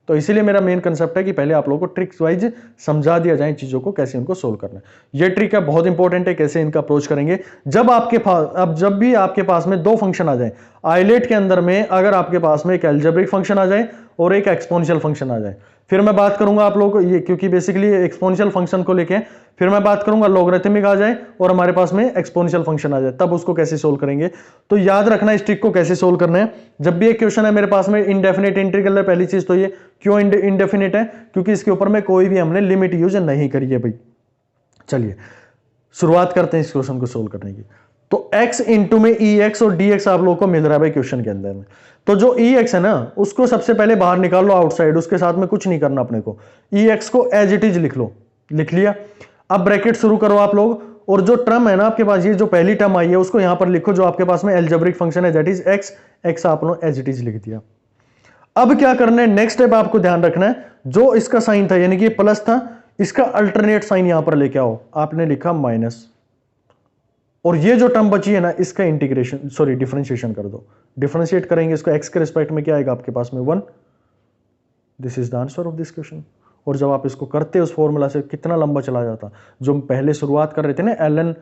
तो इसीलिए मेरा मेन कंसेप्ट है कि पहले आप लोगों को ट्रिक्स वाइज समझा दिया जाए चीजों को, कैसे उनको सोल्व करना है। ये ट्रिक है बहुत इंपॉर्टेंट है, कैसे इनका अप्रोच करेंगे। जब आपके पास, अब जब भी आपके पास में दो फंक्शन आ जाए आइलेट के अंदर में, अगर आपके पास में एक अलजेब्रिक फंक्शन आ जाए और एक एक्सपोनेंशियल फंक्शन आ जाए, फिर मैं बात करूंगा आप लोगों को ये, क्योंकि बेसिकली एक्सपोनेंशियल फंक्शन को लेके फिर मैं बात करूंगा लॉगरिथमिक आ जाए और हमारे पास में एक्सपोनेंशियल फंक्शन आ जाए, तब उसको कैसे सोल्व करेंगे। तो याद रखना इस ट्रिक को कैसे सोल्व करना है। जब भी एक क्वेश्चन है मेरे पास में इनडेफिनेट इंटीग्रल है, पहली चीज तो ये क्यों इनडेफिनेट है, क्योंकि इसके ऊपर में कोई भी हमने लिमिट यूज नहीं करी है भाई। चलिए शुरुआत करते हैं इस क्वेश्चन को सोल्व करने की। तो x इंटू में ex और dx आप लोगों को मिल रहा है भाई क्वेश्चन के अंदर में। तो जो ex है ना उसको सबसे पहले बाहर निकाल लो आउटसाइड, उसके साथ में कुछ नहीं करना अपने को, ex को एज इट इज लिख लो, लिख लिया। अब ब्रैकेट शुरू करो आप लोग, और जो टर्म है ना आपके पास, ये जो पहली टर्म आई है उसको यहां पर लिखो, जो आपके पास में अलजेब्रिक फंक्शन है दैट इज x आप लोग एज इट इज लिख दिया। अब क्या करना है, नेक्स्ट स्टेप आपको ध्यान रखना है, जो इसका साइन था यानी कि प्लस था, इसका अल्टरनेट साइन यहां पर लेके आओ, आपने लिखा माइनस, और ये जो टर्म बची है ना इसका इंटीग्रेशन सॉरी डिफरेंशिएशन कर दो। डिफरेंशिएट करेंगे इसको x के रिस्पेक्ट में, क्या आएगा आपके पास में 1। This is the answer of this question. और जब आप इसको करते उस फॉर्मूला से कितना लंबा चला जाता, जो हम पहले शुरुआत कर रहे थे ना, ln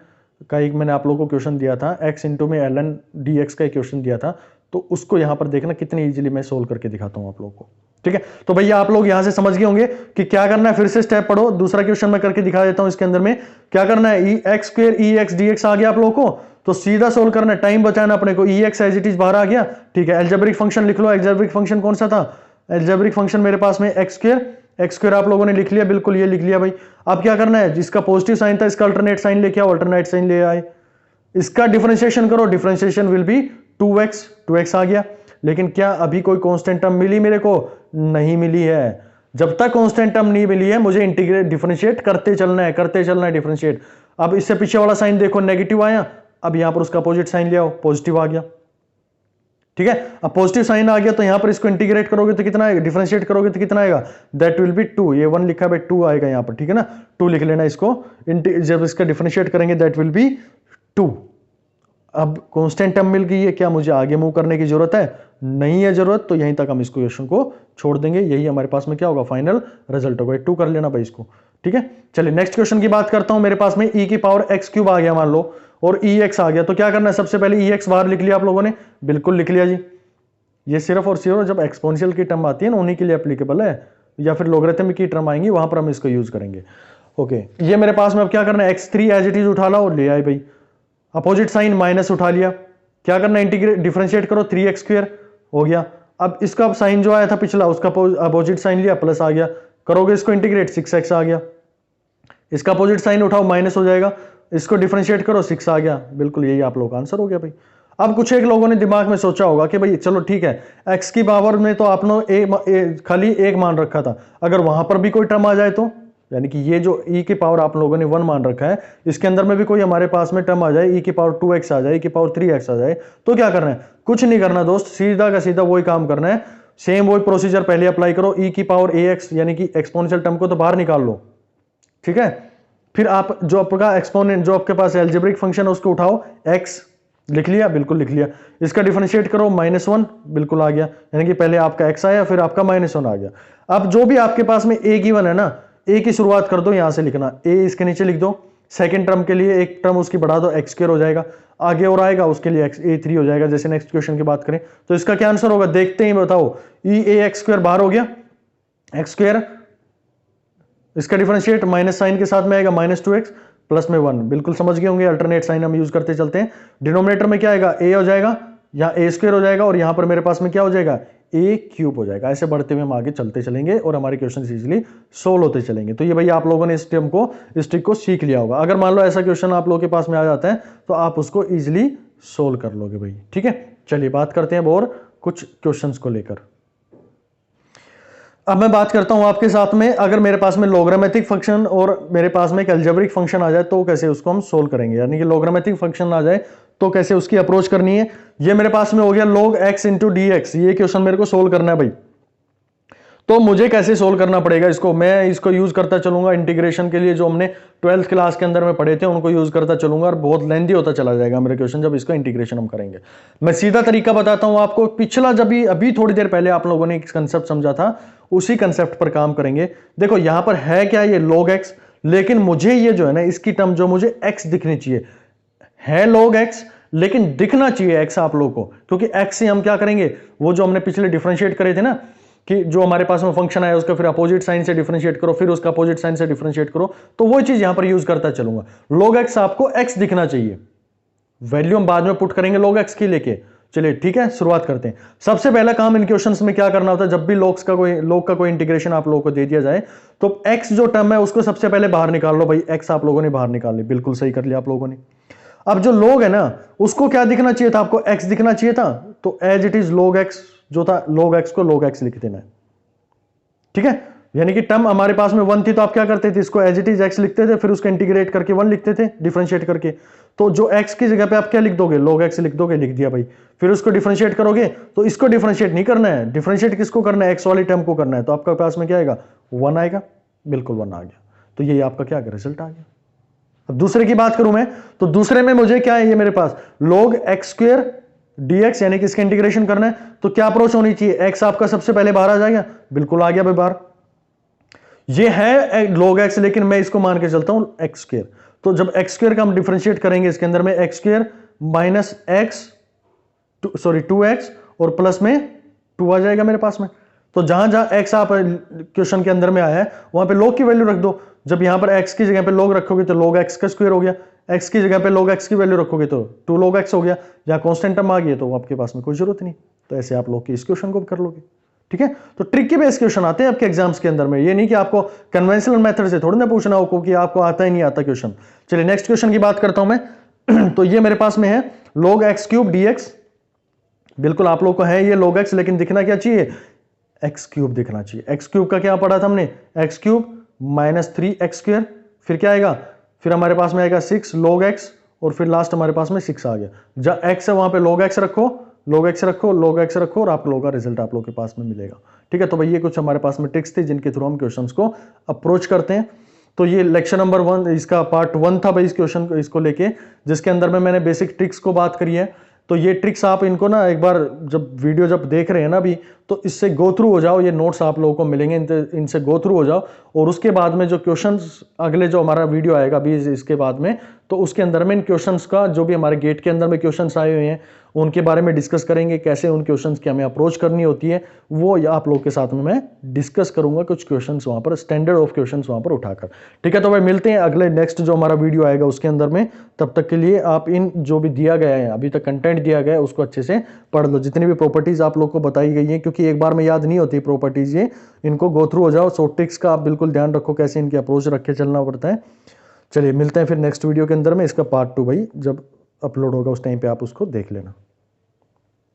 का एक मैंने आप लोगों को क्वेश्चन दिया था, x इंटू में ln dx का एक क्वेश्चन दिया था, तो उसको यहां पर देखना कितनी इजीली मैं सोल्व करके दिखाता हूं आप लोगों को, ठीक है। तो भैया आप लोग यहां से समझ गए होंगे कि क्या करना है, फिर से स्टेप पढ़ो। दूसरा क्वेश्चन मैं करके दिखा देता हूं, इसके अंदर में क्या करना है, x² ex dx आ गया आप लोगों को, तो सीधा सोल्व करना है, टाइम बचाना अपने को। ex एज इट इज बाहर आ गया, ठीक है। अलजेब्रिक फंक्शन लिख लो, अलजेब्रिक फंक्शन कौन सा था, अलजेब्रिक फंक्शन मेरे पास में x² आप लोगों ने लिख लिया, बिल्कुल ये लिख लिया भाई। अब क्या करना है, जिसका पॉजिटिव साइन था इसका अल्टरनेट साइन लेके आओ, अल्टरनेट साइन ले आए, इसका डिफरेंशिएशन करो, डिफरेंशिएशन विल बी 2x आ गया। लेकिन क्या अभी कोई कांस्टेंट टर्म मिली मेरे को, नहीं मिली है। जब तक कांस्टेंट टर्म नहीं मिली है मुझे इंटीग्रेट डिफरेंशिएट करते चलना है डिफरेंशिएट। अब इससे पीछे वाला साइन देखो नेगेटिव आया, अब यहां पर उसका अपोजिट साइन ले आओ, पॉजिटिव आ गया, ठीक है। अब पॉजिटिव साइन आ गया तो यहां पर इसको इंटीग्रेट करोगे तो कितना आएगा, डिफरेंशिएट करोगे तो कितना आएगा, दैट विल बी 2। ये 1 लिखा है 2 आएगा यहां पर, ठीक है ना, 2 लिख लेना इसको। जब इसका डिफरेंशिएट करेंगे दैट विल बी 2। अब कांस्टेंट टर्म मिल गई है, क्या मुझे आगे मूव करने की जरूरत है, नहीं है जरूरत, तो यहीं तक हम इस क्वेश्चन को छोड़ देंगे। यही हमारे पास में क्या होगा, फाइनल रिजल्ट होगा। 2 कर लेना भाई इसको, ठीक है। चलिए नेक्स्ट क्वेश्चन की बात करता हूं। मेरे पास में e की पावर x³ आ गया मान लो, और ex आ गया, तो क्या करना है, सबसे पहले ex बाहर लिख लिया आप लोगों ने, बिल्कुल लिख लिया जी। ये सिर्फ और सिर्फ जब एक्सपोनेंशियल की टर्म आती है ना उन्हीं के लिए एप्लीकेबल है, या फिर लॉगरिथमिक की टर्म आएंगी वहां पर हम इसको यूज करेंगे। ओके, ये मेरे पास में अब क्या करना है, x3 एज इट इज उठा ला और ले आए भाई। अपोजिट साइन माइनस उठा लिया, क्या करना है इंटीग्रेट डिफरेंशिएट करो 3x² हो गया। अब इसका साइन जो आया था पिछला उसका अपोजिट साइन लिया प्लस आ गया, करोगे इसको इंटीग्रेट 6x आ गया, इसका अपोजिट साइन उठाओ माइनस हो जाएगा, इसको डिफरेंशिएट करो 6 आ गया। बिल्कुल यही आप लोगों का आंसर हो गया भाई। अब कुछ एक लोगों ने दिमाग में सोचा होगा कि भाई चलो ठीक है, x की पावर में तो आपने खाली एक मान रखा था, अगर वहां पर भी कोई टर्म आ जाए तो, यानी कि ये जो e की पावर आप लोगों ने 1 मान रखा है, इसके अंदर में भी कोई हमारे पास में टर्म आ जाए, e की पावर 2x आ जाए, e की पावर 3x आ जाए, तो क्या करना है? कुछ नहीं करना दोस्त, सीधा का सीधा वही काम करना है, सेम वही प्रोसीजर पहले अप्लाई करो, e की पावर ax यानी कि एक्सपोनेंशियल टर्म को तो बाहर निकाल लो, ठीक है। फिर आप जो आपका एक्सपोनेंट जो आपके पास एल्जेब्रिक फंक्शन है उसको उठाओ, x लिख लिया, बिल्कुल लिख लिया, इसका डिफरेंशिएट करो -1, बिल्कुल आ गया, यानी कि पहले आपका x आया फिर आपका -1 आ गया। अब जो भी आपके पास में a गिवन है ना, a की शुरुआत कर दो, यहां से लिखना a इसके नीचे लिख दो, सेकंड टर्म के लिए एक टर्म उसकी बढ़ा दो, x² हो जाएगा, आगे और आएगा उसके लिए a3 हो जाएगा। जैसे नेक्स्ट क्वेश्चन की बात करें तो इसका क्या आंसर होगा, देखते ही बताओ, ax² बाहर हो गया, x², इसका डिफरेंशिएट माइनस साइन के साथ में आएगा -2x प्लस में 1, बिल्कुल समझ गए होंगे, अल्टरनेट साइन हम यूज करते चलते हैं। डिनोमिनेटर में क्या आएगा, a हो जाएगा, यहाँ a² हो जाएगा, और यहां पर मेरे पास में क्या हो जाएगा, a³ हो जाएगा। ऐसे बढ़ते हुए हम आगे चलते चलेंगे और हमारे क्वेश्चन इजीली सोल्व होते चलेंगे। तो ये भाई आप लोगों ने इस टर्म को, इस ट्रिक को सीख लिया होगा। अगर मान लो ऐसा क्वेश्चन आप लोगों के पास में आ जाता है तो आप उसको इजिली सोल्व कर लोगे भाई, ठीक है। चलिए बात करते हैं और कुछ क्वेश्चंस को लेकर। अब मैं बात करता हूं आपके साथ में, अगर मेरे पास में लोग्रामेटिक फंक्शन और मेरे पास में एक अलजेब्रिक फंक्शन आ जाए तो कैसे उसको हम सोल्व करेंगे, यानी कि लोग्रामेटिक फंक्शन आ जाए तो कैसे उसकी अप्रोच करनी है। ये मेरे पास में हो गया log x into D x, ये क्वेश्चन मेरे को सोल्व करना है भाई। तो मुझे कैसे सोल्व करना पड़ेगा इसको, मैं इसको यूज करता चलूंगा इंटीग्रेशन के लिए, जो हमने 12th क्लास के अंदर में पढ़े थे उनको यूज करता चलूंगा, और बहुत लेंथी होता चला जाएगा मेरे क्वेश्चन जब इसका इंटीग्रेशन हम करेंगे। मैं सीधा तरीका बताता हूं आपको, पिछला जब भी अभी थोड़ी देर पहले आप लोगों ने एक कंसेप्ट समझा था, उसी कंसेप्ट पर काम करेंगे। देखो यहां पर है क्या, ये log x, लेकिन मुझे ये जो है ना इसकी टर्म जो मुझे x दिखनी चाहिए, है log x लेकिन दिखना चाहिए x आप लोगों को, क्योंकि x से हम क्या करेंगे, वो जो हमने पिछले डिफरेंशिएट करे थे ना, कि जो हमारे पास में फंक्शन आया उसका फिर अपोजिट साइन से डिफरेंशिएट करो, फिर उसका अपोजिट साइन से डिफरेंशिएट करो, तो वो चीज यहां पर यूज करता चलूंगा। log x आपको x दिखना चाहिए, वैल्यू हम बाद में पुट करेंगे log x की लेके। चलिए ठीक है, शुरुआत करते हैं। सबसे पहला काम इन क्वेश्चंस में क्या करना होता है, जब भी log का कोई इंटीग्रेशन आप लोगों को दे दिया जाए तो x जो टर्म है उसको सबसे पहले बाहर निकाल लो भाई। x आप लोगों ने बाहर निकाल ली, बिल्कुल सही कर लिया आप लोगों ने। अब जो log है ना उसको क्या दिखना चाहिए था, आपको x दिखना चाहिए था, तो as it is log x जो था, log x को log x लिख देना है, ठीक है। यानी कि टर्म हमारे पास में 1 थी तो आप क्या करते थे, इसको एज इट इज x लिखते थे, फिर उसको इंटीग्रेट करके 1 लिखते थे डिफरेंशिएट करके। तो जो x की जगह पे आप क्या लिख दोगे, log x लिख दोगे, लिख दिया भाई। फिर उसको डिफरेंशिएट करोगे तो इसको डिफरेंशिएट नहीं करना है, डिफरेंशिएट किसको करना है, x वाली टर्म को करना है, तो आपके पास में क्या आएगा, 1 आएगा, बिल्कुल 1 आ गया। तो ये आपका क्या रिजल्ट आ गया। अब दूसरे की बात करूं मैं, तो दूसरे में मुझे क्या है, ये मेरे पास log x² dx, यानी कि इसका इंटीग्रेशन करना है, तो क्या अप्रोच होनी चाहिए, x आपका सबसे पहले बाहर आ जाएगा, बिल्कुल आ गया भाई बाहर। ये है log x, लेकिन मैं इसको मान के चलता हूं x², तो जब x² का हम डिफरेंशिएट करेंगे इसके अंदर में x² minus x, sorry 2x और प्लस में 2 आ जाएगा मेरे पास में। तो जहां जहां x आप क्वेश्चन के अंदर में आया है वहां पे log की वैल्यू रख दो। जब यहां पर x की जगह पे log रखोगे तो log x का स्क्वायर हो गया, x की जगह पे log x की वैल्यू रखोगे तो 2 log x हो गया। जहां कांस्टेंट टर्म आ गई तो आपके पास में कोई जरूरत नहीं, तो ऐसे आप लोग की इस क्वेश्चन को कर लोगे, ठीक है। तो ट्रिकी बेस्ड क्वेश्चन आते हैं आपके एग्जाम्स के अंदर में, ये नहीं कि आपको कन्वेंशनल मेथड से थोड़ी ना पूछना हो कि आपको आता ही नहीं आता क्वेश्चन। चलिए नेक्स्ट क्वेश्चन की बात करता हूं मैं। तो ये मेरे पास में है log x³ dx, बिल्कुल आप लोग को है ये log x, लेकिन दिखना क्या चाहिए, x³ दिखना चाहिए। x³ का क्या पढ़ा था हमने, x³ माइनस 3x², फिर क्या आएगा, फिर हमारे पास में आएगा 6 log x, और फिर लास्ट हमारे पास में 6 आ गया। जहां x है वहां पे log x रखो, log x रखो, log x रखो, और आप लोगों का रिजल्ट आप लोगों के पास में मिलेगा, ठीक है। तो भाई ये कुछ हमारे पास में ट्रिक्स थी जिनके थ्रू हम क्वेश्चंस को अप्रोच करते हैं। तो ये लेक्चर नंबर 1 इसका पार्ट 1 था भाई, इस क्वेश्चन को इसको लेके, जिसके अंदर में मैंने बेसिक ट्रिक्स को बात करी है। तो ये ट्रिक्स आप इनको ना एक बार जब वीडियो जब देख रहे हैं ना अभी, तो इससे गो थ्रू हो जाओ, ये नोट्स आप लोगों को मिलेंगे, इनसे गो थ्रू हो जाओ। और उसके बाद में जो क्वेश्चंस, अगले जो हमारा वीडियो आएगा अभी इसके बाद में, तो उसके अंदर में इन क्वेश्चंस का, जो भी हमारे गेट के अंदर में क्वेश्चंस आए हुए हैं उनके बारे में डिस्कस करेंगे, कैसे उन क्वेश्चंस की हमें अप्रोच करनी होती है, वो आप लोग के साथ में मैं डिस्कस करूंगा, कुछ क्वेश्चंस वहां पर, स्टैंडर्ड ऑफ क्वेश्चंस वहां पर उठाकर। ठीक है, तो भाई मिलते हैं अगले नेक्स्ट जो हमारा वीडियो आएगा उसके अंदर में। तब तक के लिए आप इन जो भी दिया गया है अभी तक कंटेंट दिया गया है उसको अच्छे से पढ़ लो, जितनी भी प्रॉपर्टीज आप लोग को बताई गई है, क्योंकि एक बार में याद नहीं होती प्रॉपर्टीज, ये इनको गो थ्रू हो जाओ। सो ट्रिक्स का आप बिल्कुल ध्यान रखो, कैसे इनकी अप्रोच रख के चलना पड़ता है। चलिए मिलते हैं फिर नेक्स्ट वीडियो के अंदर में, इसका पार्ट 2 भाई जब अपलोड होगा उस टाइम पे आप उसको देख लेना।